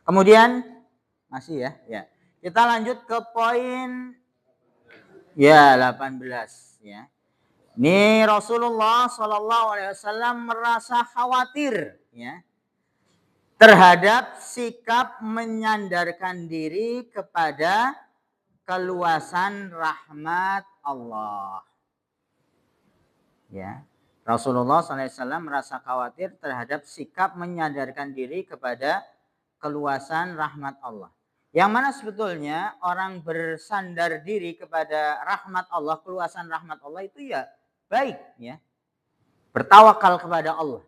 Kemudian masih ya. Kita lanjut ke poin 18 ya. Ini Rasulullah SAW merasa khawatir ya terhadap sikap menyandarkan diri kepada keluasan rahmat Allah. Ya, Rasulullah SAW merasa khawatir terhadap sikap menyandarkan diri kepada keluasan rahmat Allah. Yang mana sebetulnya orang bersandar diri kepada rahmat Allah, keluasan rahmat Allah itu ya baik ya. Bertawakal kepada Allah.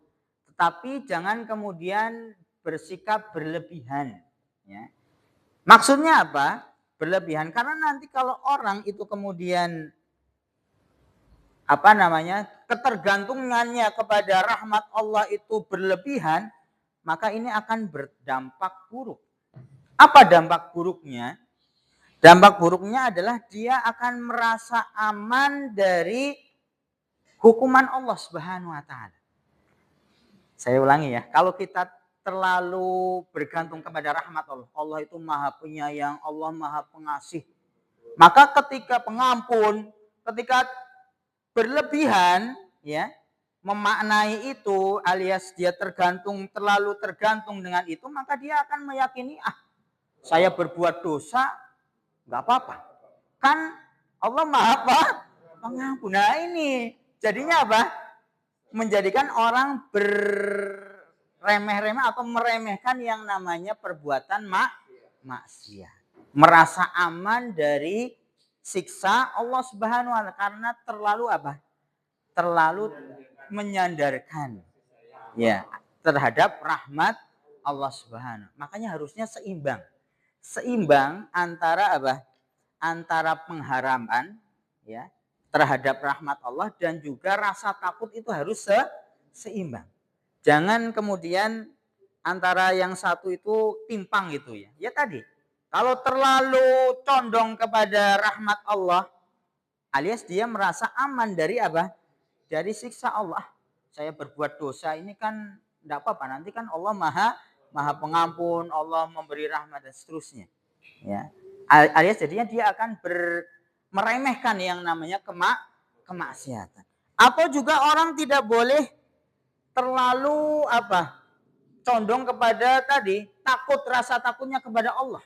Tetapi jangan kemudian bersikap berlebihan ya. Maksudnya apa? Berlebihan karena nanti kalau orang itu kemudian ketergantungannya kepada rahmat Allah itu berlebihan, maka ini akan berdampak buruk. Apa dampak buruknya? Dampak buruknya adalah dia akan merasa aman dari hukuman Allah Subhanahu wa taala. Saya ulangi ya, kalau kita terlalu bergantung kepada rahmat Allah, Allah itu Maha Penyayang, Allah Maha Pengasih. Maka ketika pengampun, ketika berlebihan ya, memaknai itu alias dia terlalu tergantung dengan itu, maka dia akan meyakini saya berbuat dosa enggak apa-apa. Kan Allah Maha Pengampun. Nah, ini jadinya apa? Menjadikan orang remeh-remeh atau meremehkan yang namanya perbuatan maksiat. Merasa aman dari siksa Allah Subhanahu wa taala karena terlalu apa? Terlalu menyandarkan ya terhadap rahmat Allah Subhanahu. Makanya harusnya seimbang. Seimbang antara apa? Antara pengharapan ya terhadap rahmat Allah dan juga rasa takut itu harus seimbang. Jangan kemudian antara yang satu itu timpang gitu ya. Ya tadi, kalau terlalu condong kepada rahmat Allah, alias dia merasa aman dari apa? Dari siksa Allah. Saya berbuat dosa ini kan tidak apa-apa. Nanti kan Allah maha pengampun, Allah memberi rahmat dan seterusnya. Ya. Alias jadinya dia akan meremehkan yang namanya kemaksiatan. Atau juga orang tidak boleh terlalu apa? Condong kepada tadi takut, rasa takutnya kepada Allah.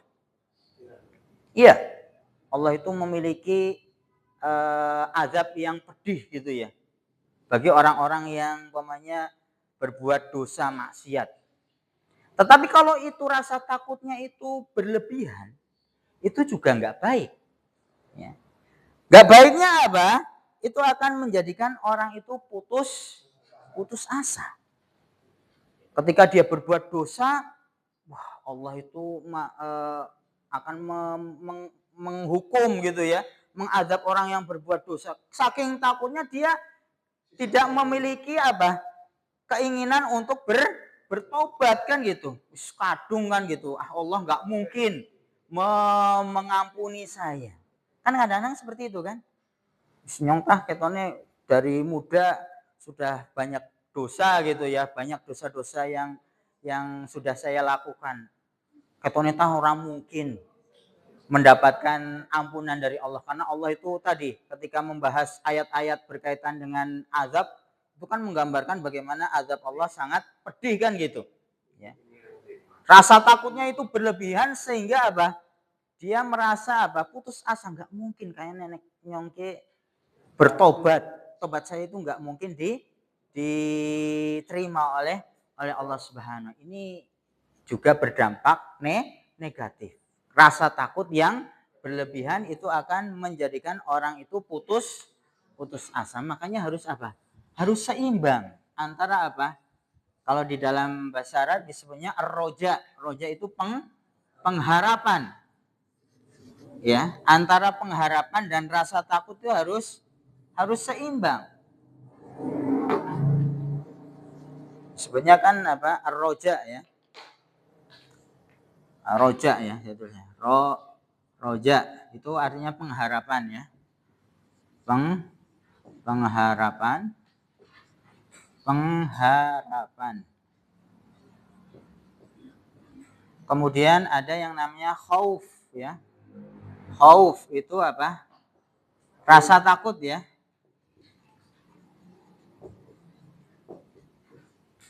Iya, Allah itu memiliki azab yang pedih gitu ya. Bagi orang-orang yang umpamanya berbuat dosa maksiat. Tetapi kalau itu rasa takutnya itu berlebihan, itu juga nggak baik. Ya. Nggak baiknya apa? Itu akan menjadikan orang itu putus asa. Ketika dia berbuat dosa, wah Allah itu akan menghukum gitu ya, mengadab orang yang berbuat dosa. Saking takutnya dia tidak memiliki apa? Keinginan untuk bertobat kan gitu. Kadung kan gitu. Allah nggak mungkin mengampuni saya. Kan kadang-kadang seperti itu kan. Nyongtah ketone dari muda sudah banyak dosa gitu ya, banyak dosa-dosa yang sudah saya lakukan. Ketone tah orang mungkin mendapatkan ampunan dari Allah karena Allah itu tadi ketika membahas ayat-ayat berkaitan dengan azab itu kan menggambarkan bagaimana azab Allah sangat pedih kan gitu ya. Rasa takutnya itu berlebihan sehingga apa dia merasa apa putus asa, nggak mungkin kayak nenek nyongke bertobat, tobat saya itu nggak mungkin diterima oleh Allah Subhanahu. Ini juga berdampak negatif. Rasa takut yang berlebihan itu akan menjadikan orang itu putus asa. Makanya harus apa? Harus seimbang antara apa? Kalau di dalam bahasa Arab disebutnya ar-roja. Roja itu pengharapan. Ya, antara pengharapan dan rasa takut itu harus seimbang. Sebenarnya kan apa? Ar-roja ya. Roja ya judulnya. Roja itu artinya pengharapan ya. Pengharapan. Kemudian ada yang namanya khauf ya. Khauf itu apa? Rasa takut ya.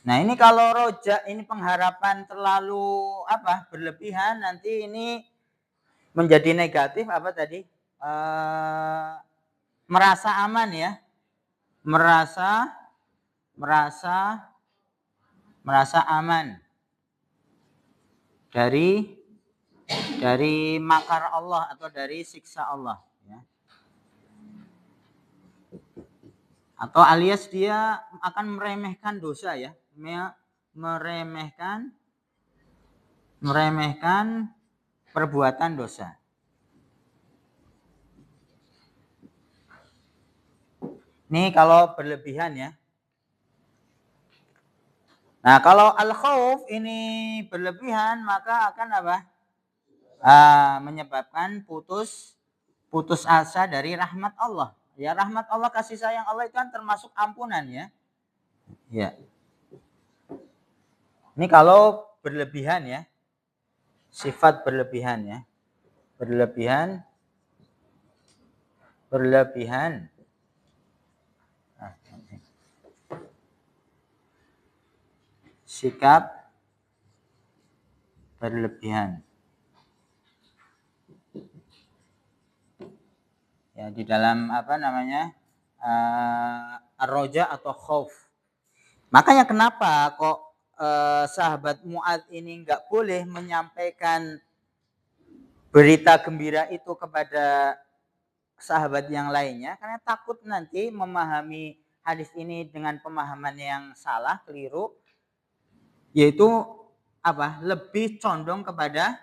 Nah ini kalau roja ini pengharapan terlalu apa berlebihan nanti ini menjadi negatif apa tadi merasa aman ya merasa aman dari makar Allah atau dari siksa Allah ya. Atau alias dia akan meremehkan dosa ya meremehkan perbuatan dosa. Ini kalau berlebihan ya. Nah kalau al-khauf ini berlebihan maka akan apa? Menyebabkan putus asa dari rahmat Allah. Ya rahmat Allah kasih sayang Allah itu kan termasuk ampunan ya. Ya. Ini kalau berlebihan ya. Sifat berlebihan ya. Berlebihan. Sikap berlebihan. Ya di dalam apa namanya ar-roja atau khauf. Makanya kenapa kok sahabat Mu'adz ini nggak boleh menyampaikan berita gembira itu kepada sahabat yang lainnya karena takut nanti memahami hadis ini dengan pemahaman yang salah, keliru, yaitu apa? Lebih condong kepada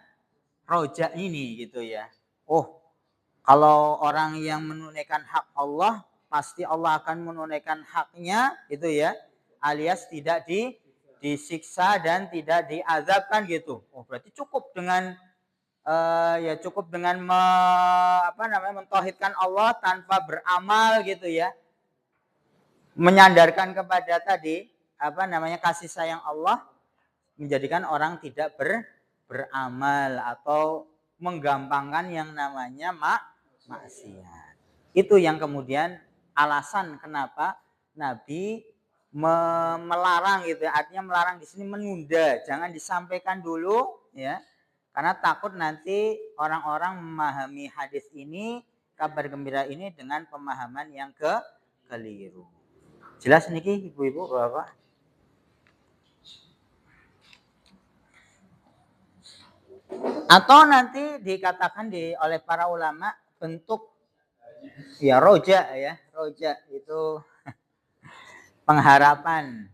roja ini gitu ya. Oh, kalau orang yang menunaikan hak Allah, pasti Allah akan menunaikan haknya gitu ya. Alias tidak disiksa dan tidak diazabkan gitu. Oh, berarti cukup dengan mentauhidkan Allah tanpa beramal gitu ya. Menyandarkan kepada tadi kasih sayang Allah, menjadikan orang tidak beramal atau menggampangkan yang namanya maksiat. Itu yang kemudian alasan kenapa Nabi melarang gitu, artinya melarang di sini menunda, jangan disampaikan dulu ya. Karena takut nanti orang-orang memahami hadis ini, kabar gembira ini dengan pemahaman yang keliru. Jelas niki Ibu-ibu, Bapak? Atau nanti dikatakan oleh para ulama bentuk ya roja itu pengharapan.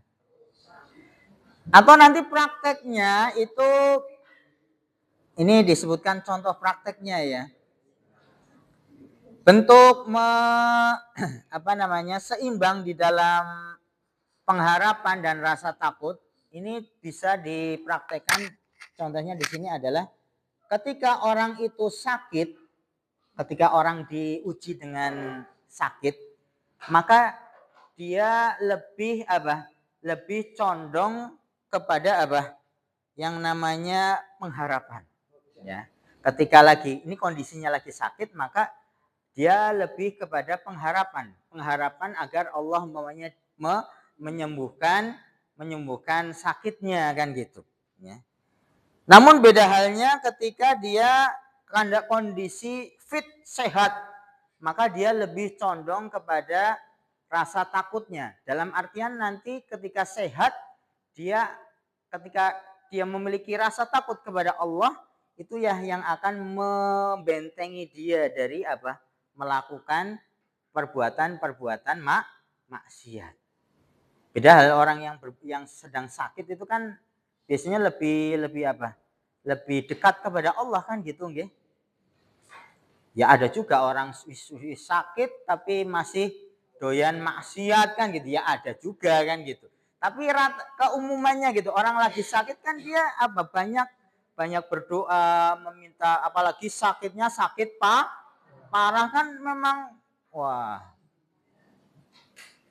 Atau nanti prakteknya itu ini disebutkan contoh prakteknya ya. Bentuk seimbang di dalam pengharapan dan rasa takut ini bisa dipraktekkan. Contohnya di sini adalah ketika orang itu sakit, ketika orang diuji dengan sakit, maka dia lebih condong kepada yang namanya pengharapan ya. Ketika ini kondisinya lagi sakit, maka dia lebih kepada pengharapan agar Allah menyembuhkan sakitnya kan gitu ya. Namun beda halnya ketika dia kondisi fit, sehat, maka dia lebih condong kepada rasa takutnya. Dalam artian nanti ketika sehat, ketika dia memiliki rasa takut kepada Allah, itu ya yang akan membentengi dia dari melakukan perbuatan-perbuatan maksiat. Beda hal orang yang sedang sakit itu kan biasanya lebih dekat kepada Allah kan gitu nggih. Ya ada juga orang sakit tapi masih doyan maksiat kan gitu ya, ada juga kan gitu. Tapi keumumannya gitu, orang lagi sakit kan dia banyak berdoa, meminta, apalagi sakitnya sakit parah kan memang wah.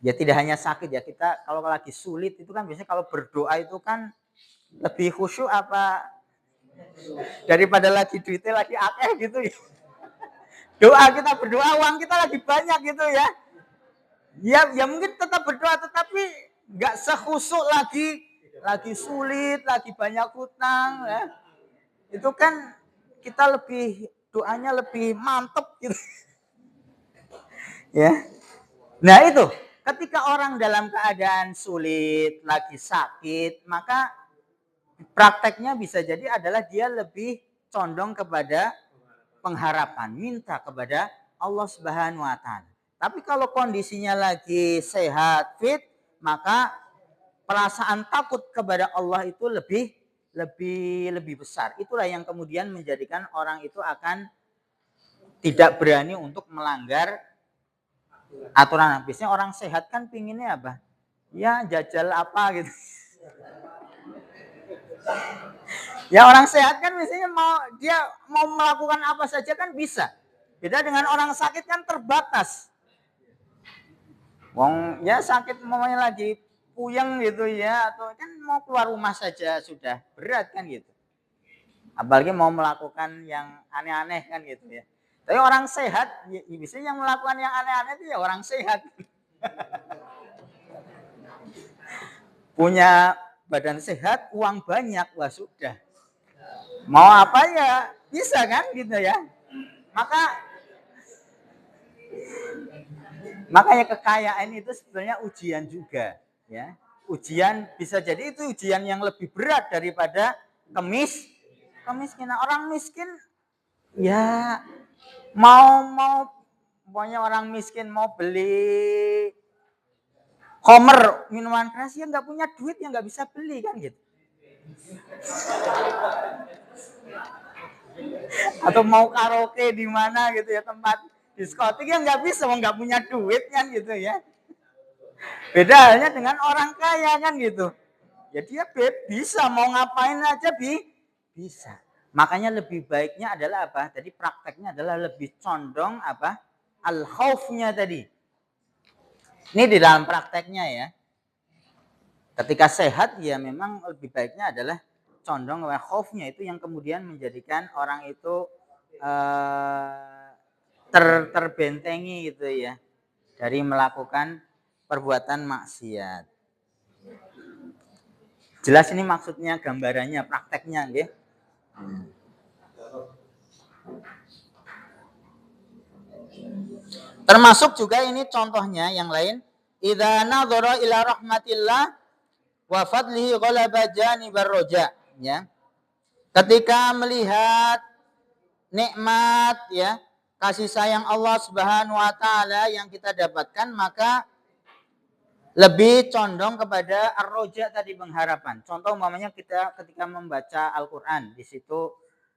Ya tidak hanya sakit ya, kita kalau lagi sulit itu kan biasanya kalau berdoa itu kan lebih khusyuk daripada lagi duitnya lagi akeh gitu ya. Doa kita berdoa, uang kita lagi banyak gitu ya. Ya mungkin tetap berdoa tetapi nggak sekhusyuk lagi sulit, lagi banyak hutang ya. Itu kan kita doanya lebih mantep gitu. Ya. Nah itu, ketika orang dalam keadaan sulit, lagi sakit, maka prakteknya bisa jadi adalah dia lebih condong kepada pengharapan, minta kepada Allah Subhanahu wa taala. Tapi kalau kondisinya lagi sehat, fit, maka perasaan takut kepada Allah itu lebih besar. Itulah yang kemudian menjadikan orang itu akan tidak berani untuk melanggar aturan. Biasanya orang sehat kan pinginnya apa? Ya jajal apa gitu. Ya orang sehat kan biasanya dia mau melakukan apa saja kan bisa. Beda dengan orang sakit kan terbatas. Wong ya sakit mamanya lagi puyeng gitu ya, atau kan mau keluar rumah saja sudah berat kan gitu. Apalagi mau melakukan yang aneh-aneh kan gitu ya. Tapi orang sehat, biasanya yang melakukan yang aneh-aneh itu ya orang sehat. Punya badan sehat, uang banyak, wah sudah. Mau apa ya bisa kan gitu ya. Makanya kekayaan itu sebenarnya ujian juga ya. ujian, bisa jadi itu ujian yang lebih berat daripada kemiskinan. Orang miskin ya mau pokoknya orang miskin mau beli Homer minuman keras ya nggak punya duit ya nggak bisa beli kan gitu. Atau mau karaoke di mana gitu ya, tempat diskotik ya nggak bisa, nggak punya duit kan gitu ya. Beda halnya dengan orang kaya kan gitu. Ya dia bisa mau ngapain aja bisa. Makanya lebih baiknya adalah apa? Jadi prakteknya adalah lebih condong apa? Al-khaufnya tadi. Ini di dalam prakteknya ya. Ketika sehat ya memang lebih baiknya adalah condong kepada khaufnya, itu yang kemudian menjadikan orang itu terbentengi gitu ya dari melakukan perbuatan maksiat. Jelas ini maksudnya, gambarannya, prakteknya nggih. Termasuk juga ini contohnya yang lain, idza nadhara ila rahmatillah wa fadlihi ghalaba janibar roja, ya. Ketika melihat nikmat ya, kasih sayang Allah Subhanahu wa taala yang kita dapatkan, maka lebih condong kepada ar-roja tadi, pengharapan. Contoh umpamanya kita ketika membaca Al-Qur'an, di situ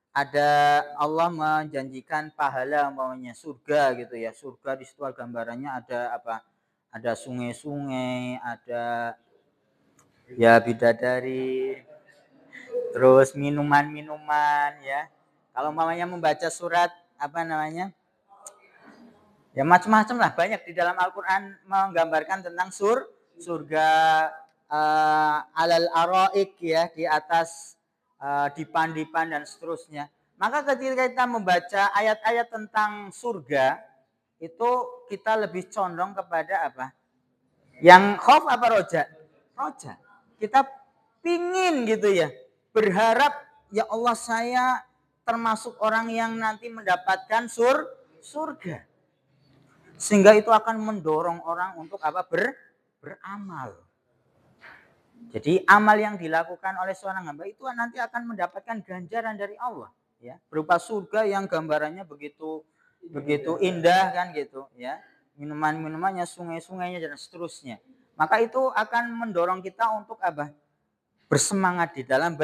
ada Allah menjanjikan pahala umpamanya surga gitu ya. Surga di situ gambarannya ada apa? Ada sungai-sungai, ada ya bidadari, terus minuman-minuman ya. Kalau umpamanya membaca surat apa namanya? Ya macam-macam lah, banyak di dalam Al-Qur'an menggambarkan tentang surga alal araik ya, di atas dipan-dipan dan seterusnya. Maka ketika kita membaca ayat-ayat tentang surga, itu kita lebih condong kepada apa? Yang khauf apa roja? Roja. Kita pingin gitu ya, berharap ya Allah saya termasuk orang yang nanti mendapatkan surga. Sehingga itu akan mendorong orang untuk apa? Beramal. Jadi amal yang dilakukan oleh seorang hamba itu nanti akan mendapatkan ganjaran dari Allah, ya, berupa surga yang gambarannya begitu indah kan gitu, ya. Minuman-minumannya, sungai-sungainya dan seterusnya. Maka itu akan mendorong kita untuk apa? Bersemangat di dalam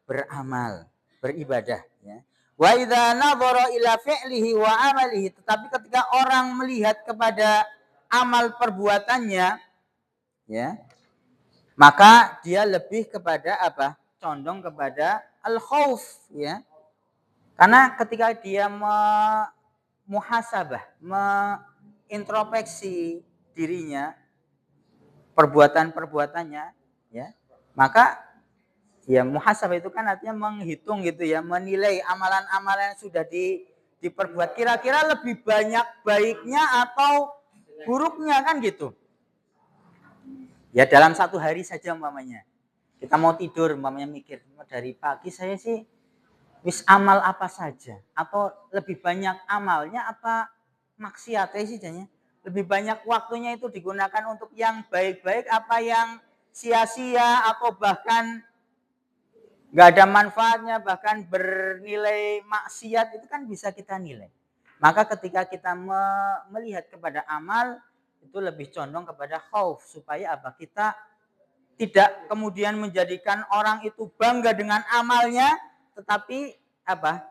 beramal, beribadah, ya. Wa idza nadhara ila fi'lihi wa amalihi, tetapi ketika orang melihat kepada amal perbuatannya, ya, maka dia lebih kepada apa? Condong kepada al-khauf, ya. Karena ketika dia muhasabah, mengintrospeksi dirinya, perbuatan-perbuatannya, ya, maka ya muhasabah itu kan artinya menghitung gitu ya, menilai amalan-amalan yang sudah diperbuat, kira-kira lebih banyak baiknya atau buruknya kan gitu. Ya dalam satu hari saja umpamanya. Kita mau tidur umpamanya mikir, dari pagi saya sih wis amal apa saja, atau lebih banyak amalnya apa maksiatnya sih jadinya. Lebih banyak waktunya itu digunakan untuk yang baik-baik apa yang sia-sia atau bahkan nggak ada manfaatnya, bahkan bernilai maksiat, itu kan bisa kita nilai. Maka ketika kita melihat kepada amal, itu lebih condong kepada khauf, supaya apa? Kita tidak kemudian menjadikan orang itu bangga dengan amalnya, tetapi apa?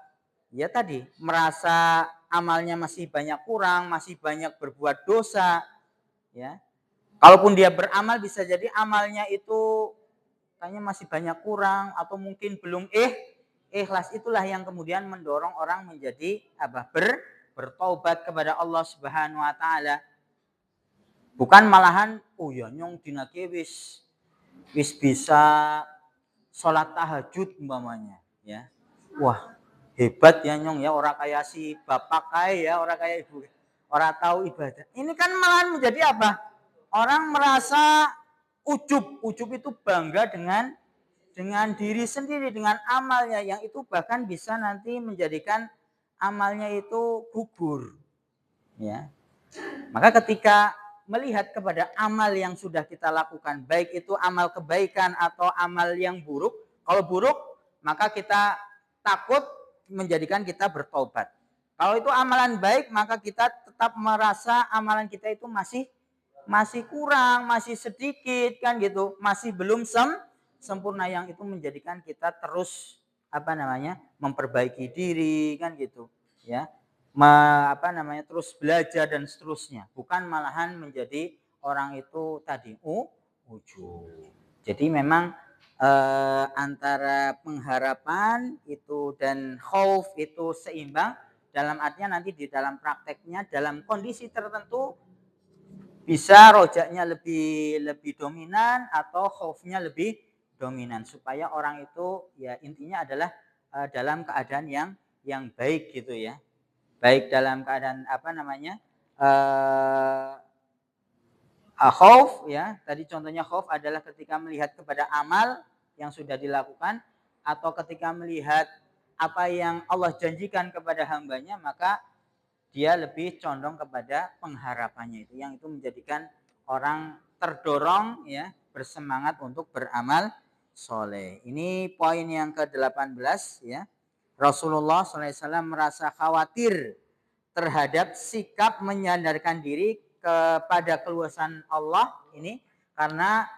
Ya tadi, merasa amalnya masih banyak kurang, masih banyak berbuat dosa, ya. Kalaupun dia beramal bisa jadi amalnya itu kayaknya masih banyak kurang atau mungkin belum ikhlas, itulah yang kemudian mendorong orang menjadi apa? Bertaubat kepada Allah Subhanahu wa taala. Bukan malahan oh ya nyong dina wis bisa sholat tahajud umpamanya, ya. Wah, hebat ya nyong ya, orang kayak si bapak kayak ya, orang kayak ibu, orang tahu ibadah. Ini kan malahan menjadi apa? Orang merasa ujub itu bangga dengan diri sendiri, dengan amalnya, yang itu bahkan bisa nanti menjadikan amalnya itu gugur, ya. Maka ketika melihat kepada amal yang sudah kita lakukan, baik itu amal kebaikan atau amal yang buruk. Kalau buruk, maka kita takut menjadikan kita bertobat. Kalau itu amalan baik, maka kita tetap merasa amalan kita itu masih kurang, masih sedikit kan gitu, masih belum sempurna, yang itu menjadikan kita terus memperbaiki diri kan gitu ya. Terus belajar dan seterusnya, bukan malahan menjadi orang itu tadi ujub. Jadi memang antara pengharapan itu dan khauf itu seimbang, dalam artinya nanti di dalam prakteknya dalam kondisi tertentu bisa rojaknya lebih dominan atau khaufnya lebih dominan, supaya orang itu ya intinya adalah dalam keadaan yang baik gitu ya. Baik dalam keadaan khauf ya. Tadi contohnya khauf adalah ketika melihat kepada amal yang sudah dilakukan, atau ketika melihat apa yang Allah janjikan kepada hambanya, maka dia lebih condong kepada pengharapannya itu, yang itu menjadikan orang terdorong ya, bersemangat untuk beramal soleh. Ini poin yang ke-18 ya. Rasulullah SAW merasa khawatir terhadap sikap menyandarkan diri kepada keluasan Allah ini, karena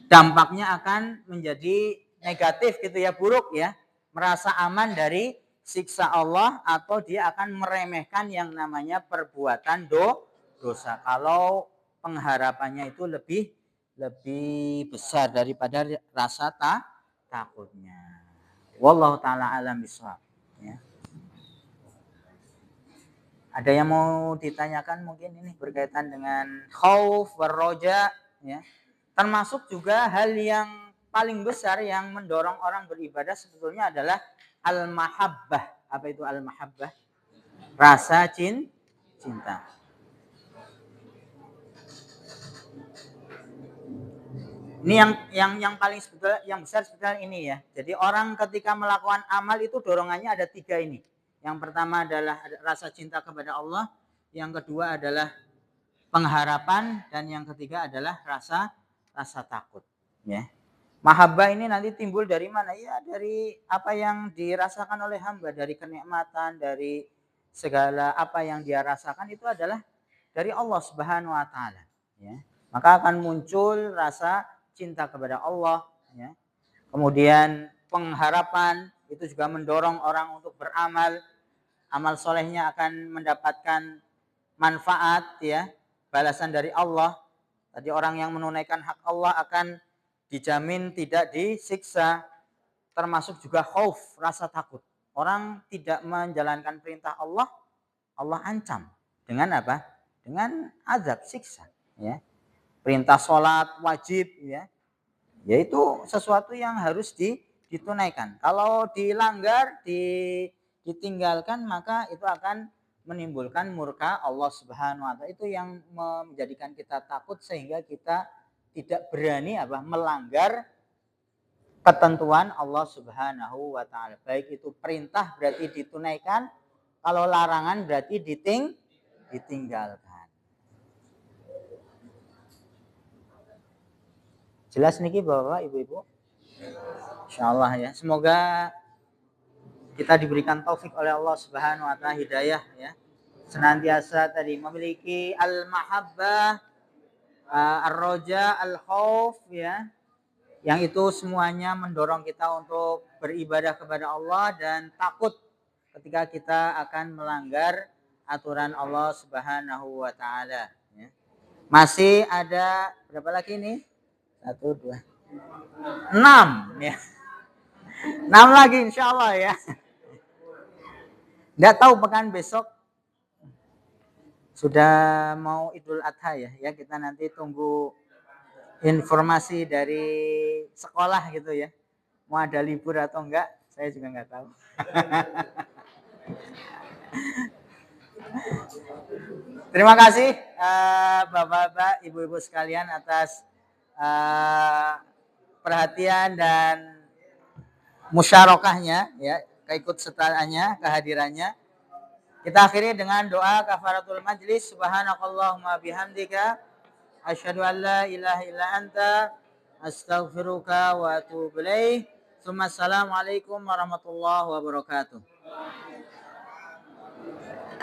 dampaknya akan menjadi negatif gitu ya, buruk ya. Merasa aman dari siksa Allah, atau dia akan meremehkan yang namanya perbuatan dosa kalau pengharapannya itu lebih besar daripada rasa takutnya. Wallahu taala alam bishawab ya. Ada yang mau ditanyakan mungkin ini berkaitan dengan khauf warroja ya. Termasuk juga hal yang paling besar yang mendorong orang beribadah sebetulnya adalah al-mahabbah. Apa itu al-mahabbah? Rasa cinta. Ini yang paling sebetulnya, yang besar sebetulnya ini ya. Jadi orang ketika melakukan amal itu dorongannya ada 3 ini. Yang pertama adalah rasa cinta kepada Allah, yang kedua adalah pengharapan, dan yang ketiga adalah rasa takut ya. Mahabbah ini nanti timbul dari mana? Ya dari apa yang dirasakan oleh hamba, dari kenikmatan, dari segala apa yang dia rasakan itu adalah dari Allah Subhanahu wa taala ya. Maka akan muncul rasa cinta kepada Allah ya. Kemudian pengharapan itu juga mendorong orang untuk beramal. Amal solehnya akan mendapatkan manfaat ya, balasan dari Allah. Tadi orang yang menunaikan hak Allah akan dijamin tidak disiksa. Termasuk juga khauf, rasa takut. Orang tidak menjalankan perintah Allah, Allah ancam dengan apa? Dengan azab, siksa ya. Perintah sholat wajib ya, yaitu sesuatu yang harus ditunaikan. Kalau dilanggar, ditinggalkan, maka itu akan menimbulkan murka Allah Subhanahu wa taala. Itu yang menjadikan kita takut sehingga kita tidak berani melanggar ketentuan Allah Subhanahu wa taala. Baik itu perintah berarti ditunaikan, kalau larangan berarti ditinggalkan. Jelas niki Bapak Ibu-ibu? Insyaallah ya. Semoga kita diberikan taufik oleh Allah Subhanahu wa taala, hidayah ya. Senantiasa tadi memiliki al-mahabbah, ar-roja, al-khauf ya. Yang itu semuanya mendorong kita untuk beribadah kepada Allah dan takut ketika kita akan melanggar aturan Allah Subhanahu wa taala ya. Masih ada berapa lagi nih? 1, 2, 6 ya. 6 lagi insyaallah ya. Nggak tahu pekan besok sudah mau Idul Adha ya. Kita nanti tunggu informasi dari sekolah gitu ya. Mau ada libur atau enggak, saya juga nggak tahu. Terima kasih Bapak-bapak, Ibu-ibu sekalian atas perhatian dan musyarakahnya ya, keikutsertaannya, kehadirannya. Kita akhiri dengan doa kafaratul majlis. Subhanakallahumma bihamdika asyhadu an la ilaha illa anta astaghfiruka wa atubu ilaik. Assalamualaikum warahmatullahi wabarakatuh.